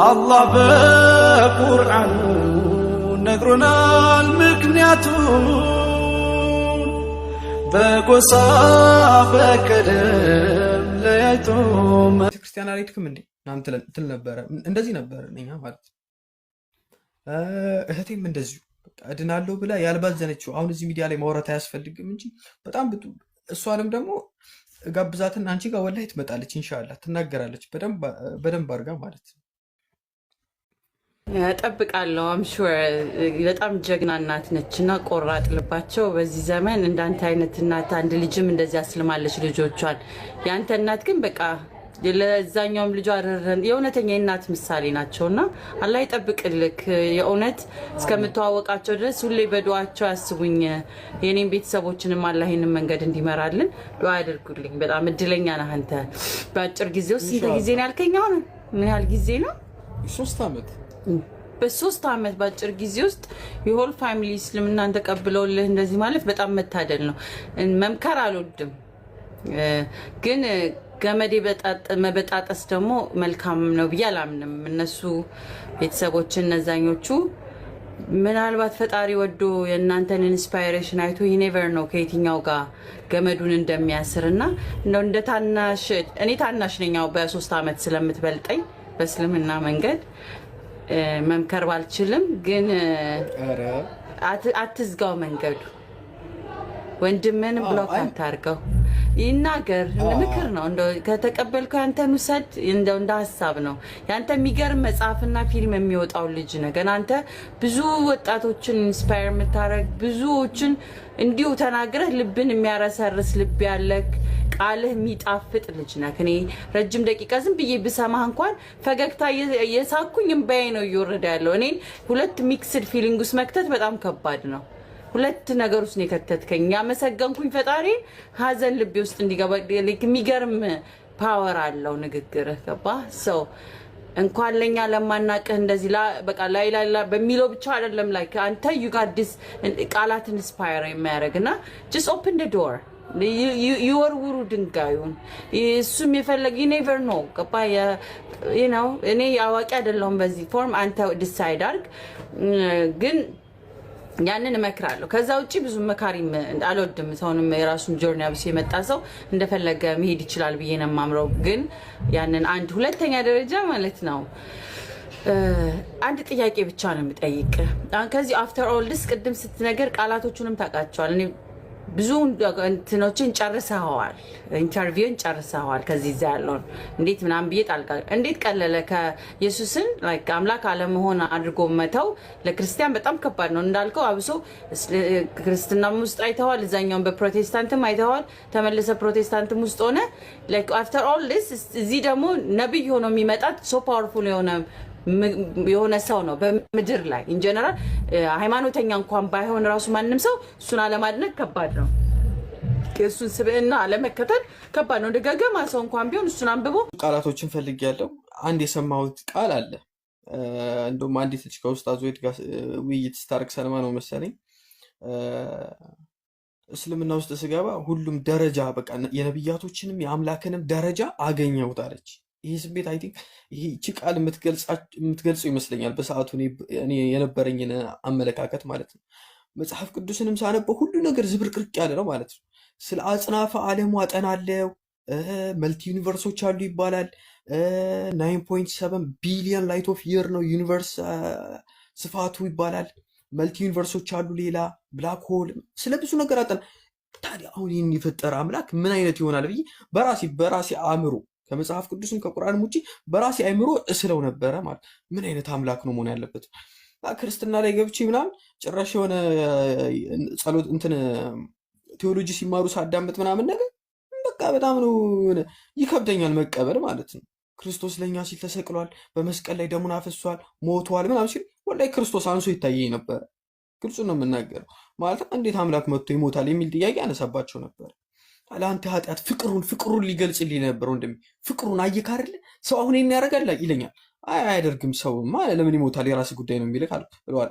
አላህ በቁርአኑ ነግሮናል ምክንያቱም በጎሳ በቀለም ለያይቶ ክርስቲያን አልሄድክም እንዴ ምናምን ትል ነበረ። እንደዚህ ነበር እኛ ማለት እህቴም እንደዚሁ እድናለሁ ብላ ያልባዘነችው አሁን እዚህ ሚዲያ ላይ ማውራት አያስፈልግም እንጂ በጣም እሷንም ደግሞ ጋብዛትና አንቺ ጋር ወላሂ ትመጣለች ኢንሻአላህ ትናገራለች በደንብ አድርጋ ማለት ነው። እጠብቃለሁ። አምሹር በጣም ጀግና እናት ነችና ቆራጥ ልባቸው በዚህ ዘመን እንዳንተ አይነት እናት አንድ ልጅም እንደዚህ አስልማለች ልጆቿን። ያንተ እናት ግን በቃ ለዛኛውም ልጇ የእውነተኛ የእናት ምሳሌ ናቸውና አላህ ይጠብቅልክ። የእውነት እስከምተዋወቃቸው ድረስ ሁሌ በዱዓቸው ያስቡኝ። የኔም ቤተሰቦችንም አላህ ይሄንን መንገድ እንዲመራልን ዱዓ ያድርጉልኝ። በጣም እድለኛ ነህ አንተ። በአጭር ጊዜ ውስጥ ስንት ጊዜ ነው ያልከኝ? አሁን ምን ያህል ጊዜ ነው? 3 ዓመት። በ3 ዓመት በአጭር ጊዜ ውስጥ የሆል ፋሚሊ እስልምናን ተቀብለውልህ እንደዚህ ማለት በጣም መታደል ነው። መምከር አልወድም ግን ገመድ መበጣጠስ ደግሞ መልካም ነው ብዬ አላምንም። እነሱ ቤተሰቦችን እነዛኞቹ ምናልባት ፈጣሪ ወዶ የእናንተን ኢንስፓይሬሽን አይቶ ኔቨር ነው ከየትኛው ጋር ገመዱን እንደሚያስርና እንደ ታናሽ እኔ ታናሽ ነኝ በ3 ዓመት ስለምትበልጠኝ በእስልምና መንገድ መምከር ባልችልም ግን አትዝጋው መንገዱ ወንድምን ብሎክ አታርገው ይናገር ምክር ነው። እንደው ከተቀበልከው ያንተን ውሰድ እንደው እንደ ሐሳብ ነው። ያንተ የሚገርም መጽሐፍና ፊልም የሚወጣው ልጅ ነህ። ገና አንተ ብዙ ወጣቶችን ኢንስፓየር የምታረግ ብዙዎችን እንዲሁ ተናግረህ ልብን የሚያረሰርስ ልብ ያለክ ቃልህ የሚጣፍጥ ልጅ ነህ። እኔ ረጅም ደቂቃ ዝም ብዬ ብሰማህ እንኳን ፈገግታ የሳኩኝ እምባዬ ነው እየወረደ ያለው። እኔን ሁለት ሚክስድ ፊሊንግ ውስጥ መክተት በጣም ከባድ ነው። ሁለት ነገር ውስጥ ነው የከተትከኝ። ያመሰገንኩኝ ፈጣሪ ሀዘን ልቤ ውስጥ እንዲገባ የሚገርም ፓወር አለው ንግግርህ። ገባህ? ሰው እንኳን ለኛ ለማናቀህ እንደዚህ በቃ ላይላ በሚለው ብቻ አይደለም ላይ አንተ you got this ቃላት ኢንስፓየር የሚያደርግና just open the door ይወርውሩ ድንጋዩን እሱም የፈለገ you never know ገባህ? you know እኔ አዋቂ አይደለሁም በዚህ ፎርም አንተ ዲሳይድ አድርግ ግን ያንን እመክራለሁ። ከዛ ውጪ ብዙ መካሪም አልወድም። ሰውንም የራሱን ጆርኒ አብሶ የመጣ ሰው እንደፈለገ መሄድ ይችላል ብዬ ነው የማምረው። ግን ያንን አንድ ሁለተኛ ደረጃ ማለት ነው አንድ ጥያቄ ብቻ ነው የምጠይቅ። ከዚህ አፍተር ኦል ዲስ ቅድም ስትነገር ቃላቶቹንም ታውቃቸዋል። እኔ ብዙ እንትኖችን ጨርሰዋል፣ ኢንተርቪውን ጨርሰዋል። ከዚህ ዛ ያለውን እንዴት ምናምን ብዬ ጣልቃ እንዴት ቀለለ ከኢየሱስን ላይክ አምላክ አለመሆን አድርጎ መተው ለክርስቲያን በጣም ከባድ ነው እንዳልከው። አብሶ ክርስትናም ውስጥ አይተዋል፣ እዛኛውን በፕሮቴስታንትም አይተዋል። ተመለሰ ፕሮቴስታንትም ውስጥ ሆነ ላይክ አፍተር ኦል ዲስ እዚህ ደግሞ ነብይ ሆኖ የሚመጣት ሶ ፓወርፉል የሆነ ሰው ነው በምድር ላይ ኢን ጀነራል። ሃይማኖተኛ እንኳን ባይሆን ራሱ ማንንም ሰው እሱን አለማድነቅ ከባድ ነው። ከእሱን ስብዕና አለመከተል ከባድ ነው። ደጋገማ ሰው እንኳን ቢሆን እሱን አንብቦ ቃላቶችን ፈልጌያለሁ። አንድ የሰማሁት ቃል አለ። እንደውም አንዲት ልጅ ከኡስታዝ ወይት ጋር ውይይት ስታርክ ሰልማ ነው መሰለኝ እስልምና ውስጥ ስገባ ሁሉም ደረጃ በቃ የነብያቶችንም የአምላክንም ደረጃ አገኘሁት አለች። ይሄ ስሜት አይ ቲንክ ይሄ እቺ ቃል የምትገልጸው ይመስለኛል በሰዓቱ እኔ የነበረኝን አመለካከት ማለት ነው። መጽሐፍ ቅዱስንም ሳነበው ሁሉ ነገር ዝብርቅርቅ ያለ ነው ማለት ነው። ስለ አጽናፈ ዓለሙ አጠናለው። መልቲ ዩኒቨርሶች አሉ ይባላል። 9.7 ቢሊዮን ላይት ኦፍ ይር ነው ዩኒቨርስ ስፋቱ ይባላል። መልቲ ዩኒቨርሶች አሉ፣ ሌላ ብላክ ሆል፣ ስለ ብዙ ነገር አጠና። ታዲያ አሁን ይህን የፈጠረ አምላክ ምን አይነት ይሆናል ብዬ በራሴ አእምሮ ከመጽሐፍ ቅዱስም ከቁርአንም ውጪ በራሴ አይምሮ እስለው ነበረ ማለት ምን አይነት አምላክ ነው መሆን ያለበት። ክርስትና ላይ ገብቼ ምናምን ጭራሽ የሆነ ጸሎት እንትን ቴዎሎጂ ሲማሩ ሳዳምጥ ምናምን ነገር በቃ በጣም ነው ይከብደኛል መቀበል ማለት ነው። ክርስቶስ ለኛ ሲል ተሰቅሏል፣ በመስቀል ላይ ደሙን አፈሷል፣ ሞቷል ምናምን ሲል ወላሂ ክርስቶስ አንሶ ይታየኝ ነበር። ግልጹ ነው የምናገረው ማለት እንዴት አምላክ መጥቶ ይሞታል የሚል ጥያቄ ያነሳባቸው ነበር። ለአንተ ኃጢአት ፍቅሩን ሊገልጽልኝ ነበር። ወንድሜ ፍቅሩን አየህ አይደል? ሰው አሁን ይሄን ያደርጋል ይለኛል። አይ አያደርግም፣ ሰውማ ለምን ይሞታል የራስ ጉዳይ ነው የሚልክ ብለዋል።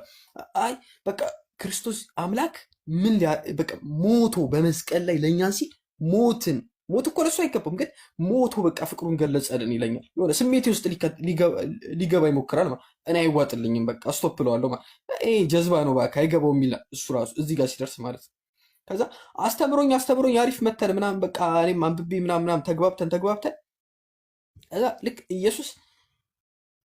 አይ በቃ ክርስቶስ አምላክ ምን በቃ ሞቶ በመስቀል ላይ ለእኛን ሲል ሞትን ሞት እኮ ለሱ አይገባም፣ ግን ሞቱ በቃ ፍቅሩን ገለጸልን ይለኛል። የሆነ ስሜቴ ውስጥ ሊገባ ይሞክራል። እኔ አይዋጥልኝም፣ በቃ ስቶፕ ብለዋለሁ። ጀዝባ ነው በቃ አይገባው የሚል እሱ ራሱ እዚህ ጋር ሲደርስ ማለት ነው። ከዛ አስተምሮኝ አሪፍ መተን ምናምን በቃ እኔም አንብቤ ምናምን ተግባብተን ከዛ ልክ ኢየሱስ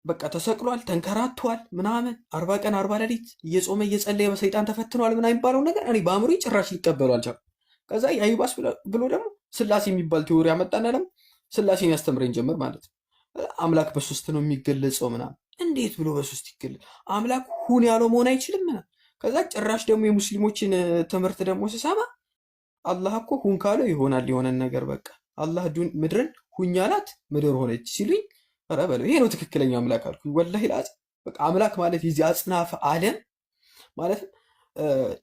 በቃ ተሰቅሏል፣ ተንከራቷል ምናምን 40 ቀን 40 ሌሊት እየጾመ እየጸለየ በሰይጣን ተፈትኗል ምናምን የሚባለው ነገር እኔ በአእምሮ ጭራሽ ሊቀበሉ አልቻልኩም። ከዛ ያይባስ ብሎ ደግሞ ስላሴ የሚባል ቴዎሪ ያመጣና ደግሞ ስላሴን ያስተምረኝ ጀመር ማለት ነው። አምላክ በሶስት ነው የሚገለጸው ምናምን። እንዴት ብሎ በሶስት ይገለጽ? አምላክ ሁን ያለው መሆን አይችልም ምናምን። ከዛ ጭራሽ ደግሞ የሙስሊሞችን ትምህርት ደግሞ ስሰማ አላህ እኮ ሁን ካለው ይሆናል የሆነን ነገር በቃ አላህ ምድርን ሁኝ አላት ምድር ሆነች ሲሉኝ ኧረ በለው ይሄ ነው ትክክለኛ አምላክ አልኩኝ። ወላሂ ላዝ በቃ አምላክ ማለት የዚህ አጽናፈ ዓለም ማለት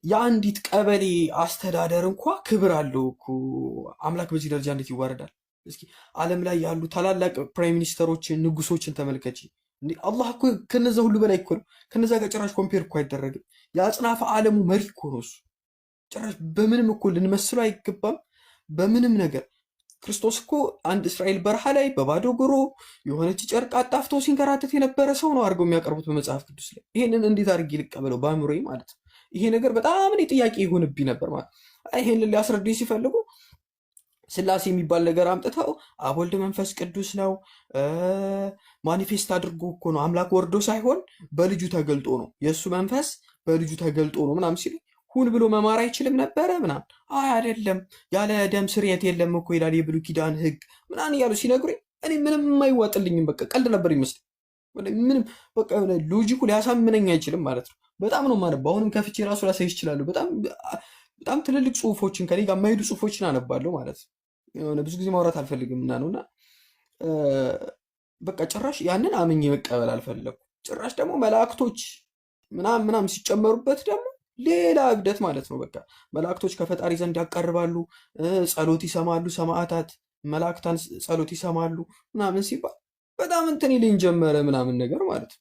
የአንዲት ቀበሌ አስተዳደር እንኳ ክብር አለው እኮ። አምላክ በዚህ ደረጃ እንዴት ይዋረዳል? እስኪ ዓለም ላይ ያሉ ታላላቅ ፕራይም ሚኒስተሮችን ንጉሶችን ተመልከች። እንዴ አላህ እኮ ከነዛ ሁሉ በላይ እኮ ነው። ከነዛ ጋር ጭራሽ ኮምፔር እኮ አይደረግም። የአጽናፈ ዓለሙ መሪ እኮ ነው እሱ። ጭራሽ በምንም እኮ ልንመስለው አይገባም በምንም ነገር። ክርስቶስ እኮ አንድ እስራኤል በረሃ ላይ በባዶ እግሩ የሆነች ጨርቅ አጣፍቶ ሲንከራተት የነበረ ሰው ነው አድርገው የሚያቀርቡት በመጽሐፍ ቅዱስ ላይ። ይሄንን እንዴት አድርጌ ልቀበለው በአእምሮዬ ማለት ነው? ይሄ ነገር በጣም እኔ ጥያቄ ይሆንብኝ ነበር ማለት። ይሄንን ሊያስረዱኝ ሲፈልጉ ስላሴ የሚባል ነገር አምጥተው አብ ወልድ መንፈስ ቅዱስ ነው ማኒፌስት አድርጎ እኮ ነው አምላክ ወርዶ ሳይሆን በልጁ ተገልጦ ነው የእሱ መንፈስ በልጁ ተገልጦ ነው ምናምን ሲል ሁን ብሎ መማር አይችልም ነበረ ምናምን። አይ አይደለም ያለ ደም ስርየት የለም እኮ ይላል የብሉይ ኪዳን ሕግ ምናምን እያሉ ሲነግሩኝ እኔ ምንም የማይዋጥልኝም በቃ ቀልድ ነበር ይመስል ምንም በቃ ሎጂኩ ሊያሳምነኝ አይችልም ማለት ነው። በጣም ነው የማነባው። አሁንም ከፍቼ ራሱ ላሳይ ይችላሉ። በጣም ትልልቅ ጽሁፎችን ከኔ ጋር የማይሄዱ ጽሁፎችን አነባለሁ ማለት ነው። የሆነ ብዙ ጊዜ ማውራት አልፈልግም እና ነውና በቃ ጭራሽ ያንን አምኜ መቀበል አልፈለኩም። ጭራሽ ደግሞ መላእክቶች ምናምን ሲጨመሩበት ደግሞ ሌላ እብደት ማለት ነው። በቃ መላእክቶች ከፈጣሪ ዘንድ ያቀርባሉ፣ ጸሎት ይሰማሉ፣ ሰማዕታት መላእክታን ጸሎት ይሰማሉ ምናምን ሲባል በጣም እንትን ይለኝ ጀመረ ምናምን ነገር ማለት ነው።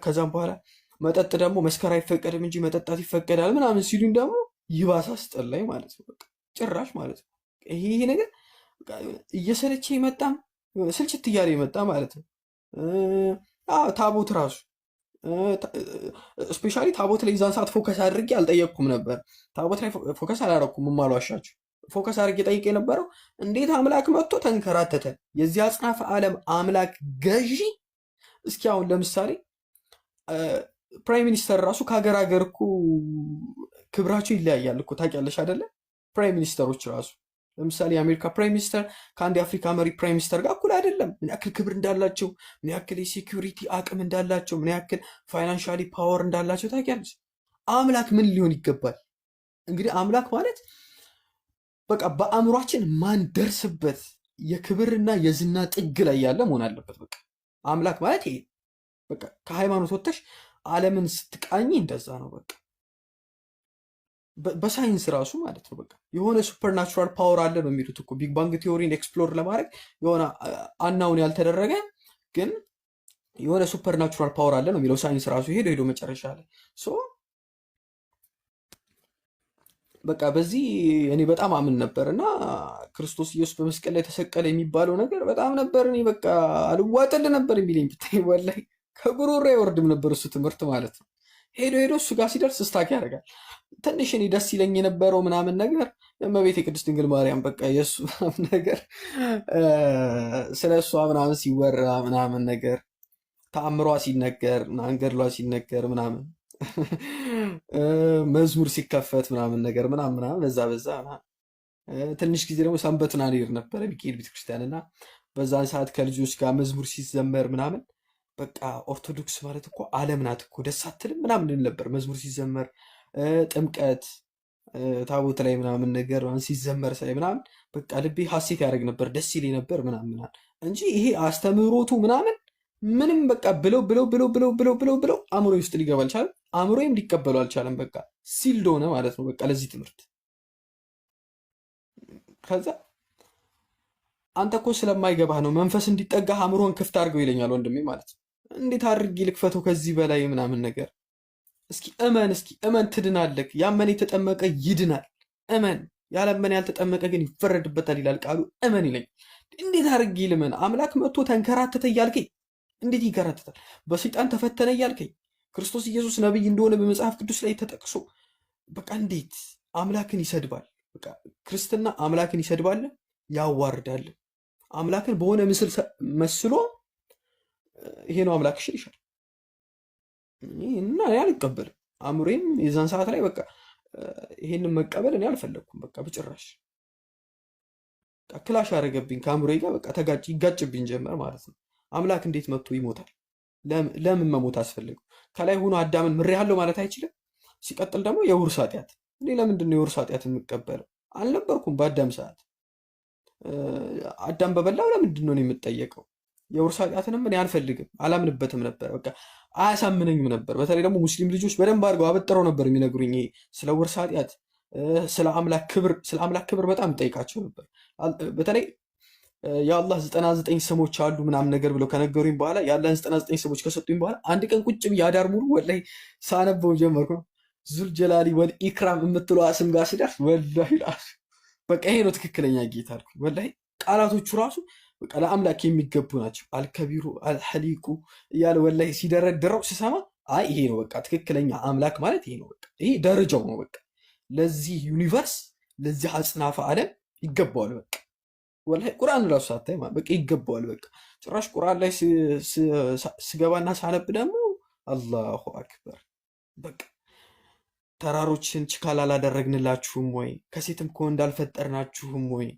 ከዛም በኋላ መጠጥ ደግሞ መስከር አይፈቀድም እንጂ መጠጣት ይፈቀዳል ምናምን ሲሉኝ ደግሞ ይባስ አስጠላኝ ማለት ነው። በቃ ጭራሽ ማለት ነው ይሄ ነገር እየሰለቸ ይመጣም ስልችት እያለ ይመጣ ማለት ነው። ታቦት ራሱ ስፔሻሊ ታቦት ላይ ዛን ሰዓት ፎከስ አድርጌ አልጠየቅኩም ነበር። ታቦት ላይ ፎከስ አላረኩም የማልዋሻችሁ። ፎከስ አድርጌ ጠይቄ የነበረው እንዴት አምላክ መጥቶ ተንከራተተ? የዚህ አጽናፈ ዓለም አምላክ ገዢ። እስኪ አሁን ለምሳሌ ፕራይም ሚኒስተር ራሱ ከሀገር ሀገር እኮ ክብራቸው ይለያያል እኮ ታውቂያለሽ አይደለ? ፕራይም ሚኒስተሮች ራሱ ለምሳሌ የአሜሪካ ፕራይም ሚኒስተር ከአንድ የአፍሪካ መሪ ፕራይም ሚኒስተር ጋር እኩል አይደለም። ምን ያክል ክብር እንዳላቸው፣ ምን ያክል የሴኪሪቲ አቅም እንዳላቸው፣ ምን ያክል ፋይናንሻሊ ፓወር እንዳላቸው ታውቂያለሽ። አምላክ ምን ሊሆን ይገባል? እንግዲህ አምላክ ማለት በቃ በአእምሯችን ማንደርስበት የክብርና የዝና ጥግ ላይ ያለ መሆን አለበት። በቃ አምላክ ማለት ይሄ በቃ ከሃይማኖት ወጥተሽ ዓለምን ስትቃኝ እንደዛ ነው። በቃ በሳይንስ ራሱ ማለት ነው። በቃ የሆነ ሱፐርናቹራል ፓወር አለ ነው የሚሉት እኮ ቢግ ባንግ ቲዮሪን ኤክስፕሎር ለማድረግ የሆነ አናውን ያልተደረገ ግን የሆነ ሱፐርናቹራል ፓወር አለ ነው የሚለው ሳይንስ ራሱ ሄዶ መጨረሻ ላይ በቃ በዚህ እኔ በጣም አምን ነበር እና ክርስቶስ ኢየሱስ በመስቀል ላይ ተሰቀለ የሚባለው ነገር በጣም ነበር እኔ በቃ አልዋጥል ነበር የሚለኝ ብታይ ወላሂ ከጉሮሮ አይወርድም ነበር እሱ ትምህርት ማለት ነው። ሄዶ እሱ ጋር ሲደርስ ስታክ ያደርጋል። ትንሽ እኔ ደስ ይለኝ የነበረው ምናምን ነገር የእመቤቴ ቅድስት ድንግል ማርያም በቃ የእሱ ነገር ስለ እሷ ምናምን ሲወራ ምናምን ነገር ተአምሯ ሲነገር ገድሏ ሲነገር ምናምን መዝሙር ሲከፈት ምናምን ነገር ምናምን በዛ ትንሽ ጊዜ ደግሞ ሰንበትን አልሄድ ነበረ ሚካኤል ቤተክርስቲያን እና በዛን ሰዓት ከልጆች ጋር መዝሙር ሲዘመር ምናምን በቃ ኦርቶዶክስ ማለት እኮ ዓለም ናት እኮ ደስ አትልም ምናምን ነበር መዝሙር ሲዘመር። ጥምቀት ታቦት ላይ ምናምን ነገር ሲዘመር ሳይ ምናምን በቃ ልቤ ሀሴት ያደርግ ነበር፣ ደስ ይለኝ ነበር ምናምን እንጂ ይሄ አስተምህሮቱ ምናምን ምንም በቃ ብለው አእምሮ ውስጥ ሊገባ አልቻለም። አእምሮዬም ሊቀበሉ አልቻለም። በቃ ሲልድ ሆነ ማለት ነው በቃ ለዚህ ትምህርት። ከዛ አንተ እኮ ስለማይገባህ ነው መንፈስ እንዲጠጋህ አእምሮን ክፍት አድርገው ይለኛል ወንድሜ ማለት ነው። እንዴት አድርጌ ልክፈተው ከዚህ በላይ ምናምን ነገር? እስኪ እመን ትድናለህ። ያመነ የተጠመቀ ይድናል። እመን ያላመነ ያልተጠመቀ ግን ይፈረድበታል ይላል ቃሉ። እመን ይለኝ። እንዴት አድርጌ ልመን? አምላክ መጥቶ ተንከራተተ እያልከኝ እንዴት ይንከራተታል? በሰይጣን ተፈተነ እያልከኝ ክርስቶስ ኢየሱስ ነብይ እንደሆነ በመጽሐፍ ቅዱስ ላይ ተጠቅሶ በቃ እንዴት አምላክን ይሰድባል? በቃ ክርስትና አምላክን ይሰድባል፣ ያዋርዳል። አምላክን በሆነ ምስል መስሎ ይሄ ነው አምላክሽ ይሻል እና እኔ አልቀበልም። አእምሮዬም የዛን ሰዓት ላይ በቃ ይሄንን መቀበል እኔ አልፈለግኩም። በቃ በጭራሽ ክላሽ አደረገብኝ ከአእምሮዬ ጋር በቃ ይጋጭብኝ ጀመር ማለት ነው። አምላክ እንዴት መጥቶ ይሞታል? ለምን መሞት አስፈልገው? ከላይ ሆኖ አዳምን ምሬሃለሁ ማለት አይችልም? ሲቀጥል ደግሞ የውርስ ኃጢአት፣ እኔ ለምንድን ነው የውርስ ኃጢአት የምቀበለው? አልነበርኩም በአዳም ሰዓት። አዳም በበላው ለምንድን ነው የምጠየቀው? የውርስ ኃጢአትንም እኔ አልፈልግም፣ አላምንበትም ነበር። በቃ አያሳምነኝም ነበር። በተለይ ደግሞ ሙስሊም ልጆች በደንብ አድርገው አበጥረው ነበር የሚነግሩኝ ይሄ ስለ ውርስ ኃጢአት፣ ስለ አምላክ ክብር በጣም ጠይቃቸው ነበር። በተለይ የአላህ 99 ስሞች አሉ ምናምን ነገር ብለው ከነገሩኝ በኋላ የአላህን 99 ስሞች ከሰጡኝ በኋላ አንድ ቀን ቁጭ ብዬ አዳር ሙሉ ወላሂ ሳነበው ጀመርኩ። ዙል ጀላሊ ወል ኢክራም የምትለው ስም ጋር ሲደርስ ወላሂ በቃ ይሄ ነው ትክክለኛ ጌታ አልኩኝ። ወላሂ ቃላቶቹ ራሱ በቃ ለአምላክ የሚገቡ ናቸው። አልከቢሩ አልሐሊቁ እያለ ወላሂ ሲደረድረው ስሰማ አይ ይሄ ነው በቃ ትክክለኛ አምላክ ማለት ይሄ ነው። በቃ ይሄ ደረጃው ነው። በቃ ለዚህ ዩኒቨርስ ለዚህ አጽናፈ ዓለም ይገባዋል። በቃ ወላሂ ቁርአን ራሱ ሳታይ በቃ ይገባዋል። በቃ ጭራሽ ቁርአን ላይ ስገባና ሳነብ ደግሞ አላሁ አክበር በቃ ተራሮችን ችካል አላደረግንላችሁም ወይ? ከሴትም ከወንድ አልፈጠርናችሁም ወይ?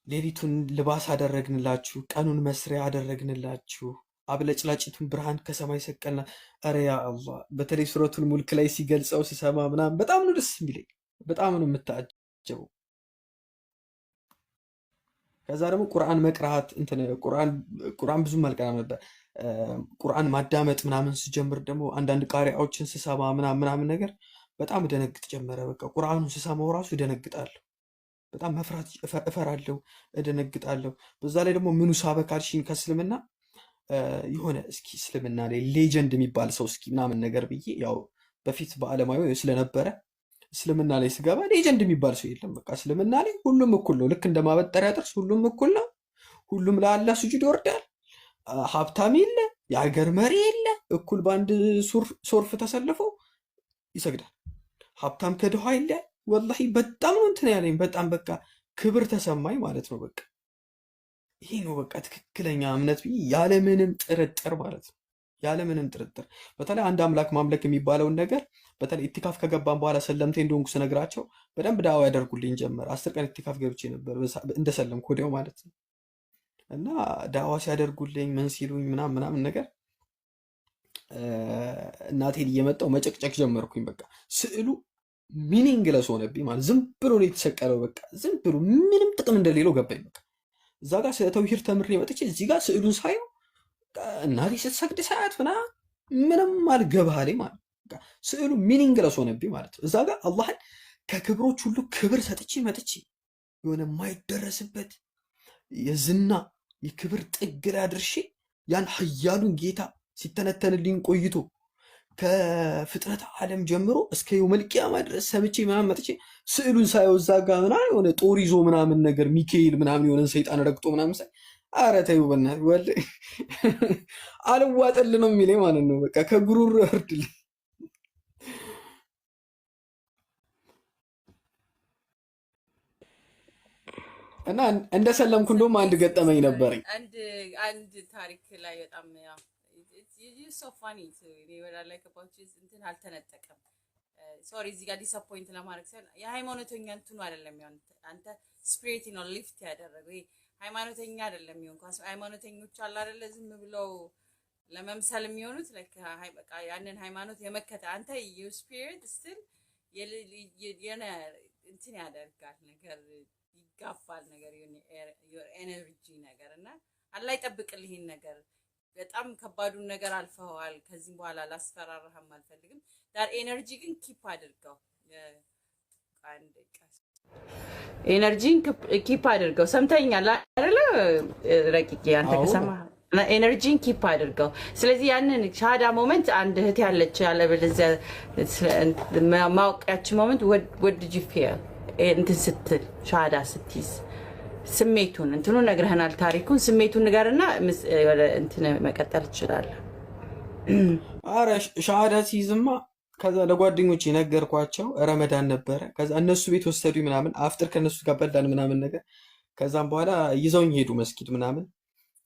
ሌሊቱን ልባስ አደረግንላችሁ፣ ቀኑን መስሪያ አደረግንላችሁ፣ አብለጭላጭቱን ብርሃን ከሰማይ ሰቀልና። ኧረ ያ አላህ በተለይ ሱረቱል ሙልክ ላይ ሲገልጸው ስሰማ ምናምን በጣም ነው ደስ የሚለኝ፣ በጣም ነው የምታጀበው። ከዛ ደግሞ ቁርአን መቅራት ቁርአን ብዙም አልቀራም ነበር። ቁርአን ማዳመጥ ምናምን ስጀምር ደግሞ አንዳንድ ቃሪያዎችን ስሰማ ምናምን ነገር በጣም እደነግጥ ጀመረ። በቃ ቁርአኑን ስሰማው ራሱ እደነግጣለሁ። በጣም መፍራት እፈራለሁ፣ እደነግጣለሁ። በዛ ላይ ደግሞ ምኑ ሳበካልሽኝ ከእስልምና የሆነ እስኪ እስልምና ላይ ሌጀንድ የሚባል ሰው እስኪ ምናምን ነገር ብዬ ያው በፊት በዓለማዊ ስለነበረ እስልምና ላይ ስገባ ሌጀንድ የሚባል ሰው የለም። በቃ እስልምና ላይ ሁሉም እኩል ነው። ልክ እንደ ማበጠሪያ ጥርስ ሁሉም እኩል ነው። ሁሉም ለአላህ ስጁድ ይወርዳል። ሀብታም የለ፣ የሀገር መሪ የለ፣ እኩል በአንድ ሶርፍ ተሰልፎ ይሰግዳል። ሀብታም ከድሃ የለ። ወላሂ በጣም ነው እንትን ያለኝ፣ በጣም በቃ ክብር ተሰማኝ ማለት ነው። በቃ ይሄ ነው በቃ ትክክለኛ እምነት ብዬ ያለምንም ጥርጥር ማለት ነው፣ ያለምንም ጥርጥር። በተለይ አንድ አምላክ ማምለክ የሚባለውን ነገር በተለይ ኢቲካፍ ከገባን በኋላ ሰለምቴ እንደሆንኩ ስነግራቸው በደንብ ዳዋ ያደርጉልኝ ጀመር። 10 ቀን ኢቲካፍ ገብቼ ነበር እንደሰለምኩ ወዲያው ማለት ነው። እና ዳዋ ሲያደርጉልኝ ምን ሲሉኝ ምናምን ነገር እናቴን እየመጣው መጨቅጨቅ ጀመርኩኝ። በቃ ስዕሉ ሚኒንግለስ ሆነብኝ ማለት ዝም ብሎ ነው የተሰቀለው። በቃ ዝም ብሎ ምንም ጥቅም እንደሌለው ገባኝ። በቃ እዛ ጋር ስለ ተውሂድ ተምሬ መጥቼ እዚህ ጋር ስዕሉን ሳየው እናቴ ስትሰግድ ሳያት ምንም አልገባህ አለኝ ማለት ነው። ስዕሉ ሚኒንግለስ ሆነብኝ ማለት ነው። እዛ ጋር አላህን ከክብሮች ሁሉ ክብር ሰጥቼ መጥቼ የሆነ የማይደረስበት የዝና የክብር ጥግ ላይ አድርሼ ያን ሀያሉን ጌታ ሲተነተንልኝ ቆይቶ ከፍጥረት ዓለም ጀምሮ እስከ የውመል ቂያማ ድረስ ሰምቼ ምናምን መጥቼ ስዕሉን ሳየው እዛ ጋር የሆነ ጦር ይዞ ምናምን ነገር ሚካኤል ምናምን የሆነን ሰይጣን ረግጦ ምናምን ሳይ ኧረ ተይው በእናትህ ወላሂ አልዋጠልህ ነው የሚለኝ ማለት ነው። በቃ ከጉሩር እርድልኝ እና እንደሰለምኩ እንደውም አንድ ገጠመኝ ነበረኝ። አንድ ታሪክ ላይ በጣም ሶ ፋኒ እንትን አልተነጠቀም። ሶሪ እዚህ ጋር ዲስአፖይንት ለማድረግ ሳይሆን የሃይማኖተኛ እንትኑ አይደለም የሚሆን አንተ ስፒሪት ነው ሊፍት ያደረገው ይሄ ሃይማኖተኛ አይደለም የሚሆን ሃይማኖተኞች አለ አይደለ ዝም ብለው ለመምሰል የሚሆኑት በቃ ያንን ሃይማኖት የመከተ አንተ ዩ ስፒሪት ስቲል የነ እንትን ያደርጋል ነገር ይጋፋል ነገር ዮር ኤነርጂ ነገር እና አላህ ይጠብቅልህ ይሄን ነገር በጣም ከባዱን ነገር አልፈዋል። ከዚህ በኋላ ላስፈራራህም አልፈልግም። ዳር ኤነርጂ ግን ኪፕ አድርገው ኤነርጂን ኪፕ አድርገው። ሰምተኛል አይደለ ረቂቄ? አንተ ከሰማህ እና ኤነርጂን ኪፕ አድርገው። ስለዚህ ያንን ሻሃዳ ሞመንት አንድ እህት ያለች ያለበለዚያ ማወቂያችን ሞመንት ወድ ጅፊያ እንትን ስትል ሻሃዳ ስትይዝ ስሜቱን እንትኑ ነግረህናል። ታሪኩን ስሜቱን ንገርና እንትን መቀጠል ትችላለህ። አረ ሻሃዳ ሲይዝማ ከዛ ለጓደኞች የነገርኳቸው ረመዳን ነበረ። ከዛ እነሱ ቤት ወሰዱኝ ምናምን አፍጥር ከነሱ ጋር በላን ምናምን ነገር። ከዛም በኋላ ይዘውኝ ሄዱ መስጊድ ምናምን።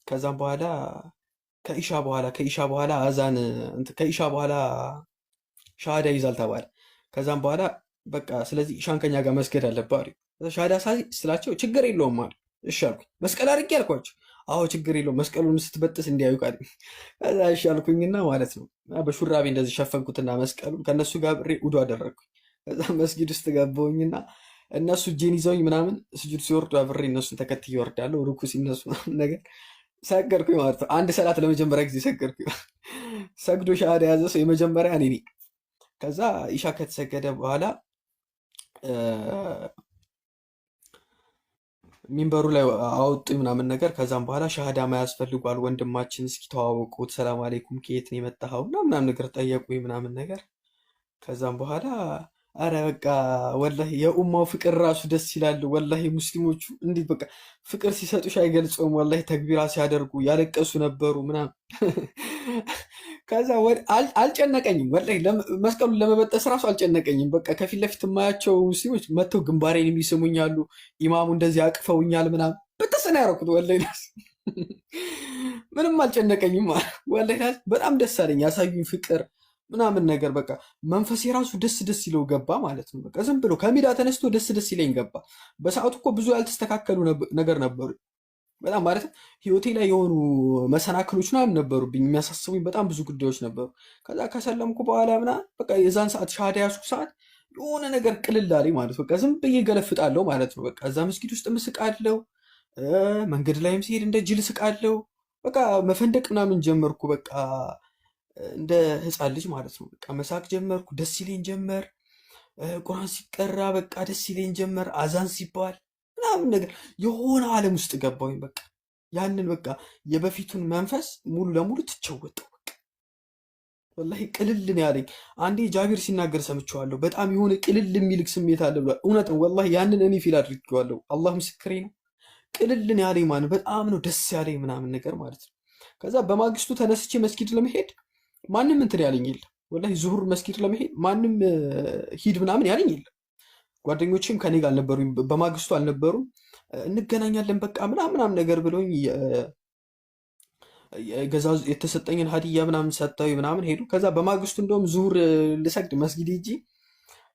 ከዛም በኋላ ከኢሻ በኋላ አዛን ከኢሻ በኋላ ሻሃዳ ይዛል ተባለ። ከዛም በኋላ በቃ ስለዚህ ኢሻን ከኛ ጋር መስገድ አለብህ አሉኝ። ሻሃዳ ስላቸው ችግር የለውም አሉ። እሺ አልኩኝ። መስቀል አድርጌ አልኳቸው። አዎ ችግር የለውም መስቀሉን ስትበጥስ እንዲያዩ ቃል። ከዛ እሺ አልኩኝና ማለት ነው በሹራቤ እንደዚህ ሸፈንኩትና መስቀሉን ከእነሱ ጋር ብሬ ውዱ አደረግኩኝ። ከዛ መስጊድ ውስጥ ገባሁኝና እነሱ እጄን ይዘውኝ ምናምን ስጁድ ሲወርዱ አብሬ እነሱን ተከትዬ እወርዳለሁ። ሩኩ ሲነሱ ነገር ሰገድኩኝ ማለት ነው። አንድ ሰላት ለመጀመሪያ ጊዜ ሰገድኩኝ። ሰግዶ ሻሃዳ የያዘ ሰው የመጀመሪያ እኔ ነኝ። ከዛ ኢሻ ከተሰገደ በኋላ ሚንበሩ ላይ አወጡኝ ምናምን ነገር። ከዛም በኋላ ሻሃዳ መያዝ ፈልጓል ወንድማችን፣ እስኪ ተዋወቁት፣ ሰላም አለይኩም ከየት ነው የመጣኸው ምናምን ነገር ጠየቁኝ ምናምን ነገር። ከዛም በኋላ አረ በቃ ወላሂ የኡማው ፍቅር ራሱ ደስ ይላል። ወላሂ ሙስሊሞቹ እንዲህ በቃ ፍቅር ሲሰጡሽ አይገልጸውም። ወላሂ ተክቢራ ሲያደርጉ ያለቀሱ ነበሩ ምናምን። ከዛ አልጨነቀኝም፣ ወላሂ መስቀሉን ለመበጠስ ራሱ አልጨነቀኝም። በቃ ከፊት ለፊት የማያቸው ሙስሊሞች መጥተው ግንባሬን የሚስሙኛሉ፣ ኢማሙ እንደዚህ አቅፈውኛል ምናምን። በጥስ ነው ያደረኩት ወላሂ ምንም አልጨነቀኝም። ወላሂ በጣም ደስ አለኝ ያሳዩኝ ፍቅር ምናምን ነገር። በቃ መንፈሴ የራሱ ደስ ይለው ገባ ማለት ነው። በቃ ዝም ብሎ ከሜዳ ተነስቶ ደስ ይለኝ ገባ። በሰዓቱ እኮ ብዙ ያልተስተካከሉ ነገር ነበሩ በጣም ማለት ህይወቴ ላይ የሆኑ መሰናክሎች ምናምን ነበሩብኝ፣ የሚያሳስቡኝ በጣም ብዙ ጉዳዮች ነበሩ። ከዛ ከሰለምኩ በኋላ ምናምን በቃ የዛን ሰዓት ሻሃዳ ያዝኩ ሰዓት የሆነ ነገር ቅልል አለኝ ማለት በቃ ዝም ብዬ ገለፍጣለሁ ማለት ነው። በቃ እዛ መስጊድ ውስጥ ምስቃለው፣ መንገድ ላይም ሲሄድ እንደ ጅል ስቃለው። በቃ መፈንደቅ ምናምን ጀመርኩ በቃ እንደ ህፃን ልጅ ማለት ነው። በቃ መሳቅ ጀመርኩ፣ ደስ ይለኝ ጀመር። ቁርአን ሲቀራ በቃ ደስ ይለኝ ጀመር። አዛን ሲባል ምናምን ነገር የሆነ ዓለም ውስጥ ገባሁኝ። በቃ ያንን በቃ የበፊቱን መንፈስ ሙሉ ለሙሉ ትቸወጠው። በቃ ወላሂ ቅልልን ያለኝ አንዴ ጃቢር ሲናገር ሰምቼዋለሁ። በጣም የሆነ ቅልል የሚልክ ስሜት አለ ብሏል። እውነት ነው ወላሂ ያንን እኔ ፊል አድርጌዋለሁ። አላህ ምስክሬ ነው። ቅልልን ያለኝ ማለት በጣም ነው ደስ ያለኝ ምናምን ነገር ማለት ነው። ከዛ በማግስቱ ተነስቼ መስጊድ ለመሄድ ማንም እንትን ያለኝ የለም። ወላሂ ዙሁር መስጊድ ለመሄድ ማንም ሂድ ምናምን ያለኝ የለም። ጓደኞችም ከኔ ጋር አልነበሩም፣ በማግስቱ አልነበሩም። እንገናኛለን በቃ ምናምን ነገር ብለውኝ የተሰጠኝን ሀዲያ ምናምን ሰጥተው ምናምን ሄዱ። ከዛ በማግስቱ እንደውም ዙሁር ልሰግድ መስጊድ ሂጂ፣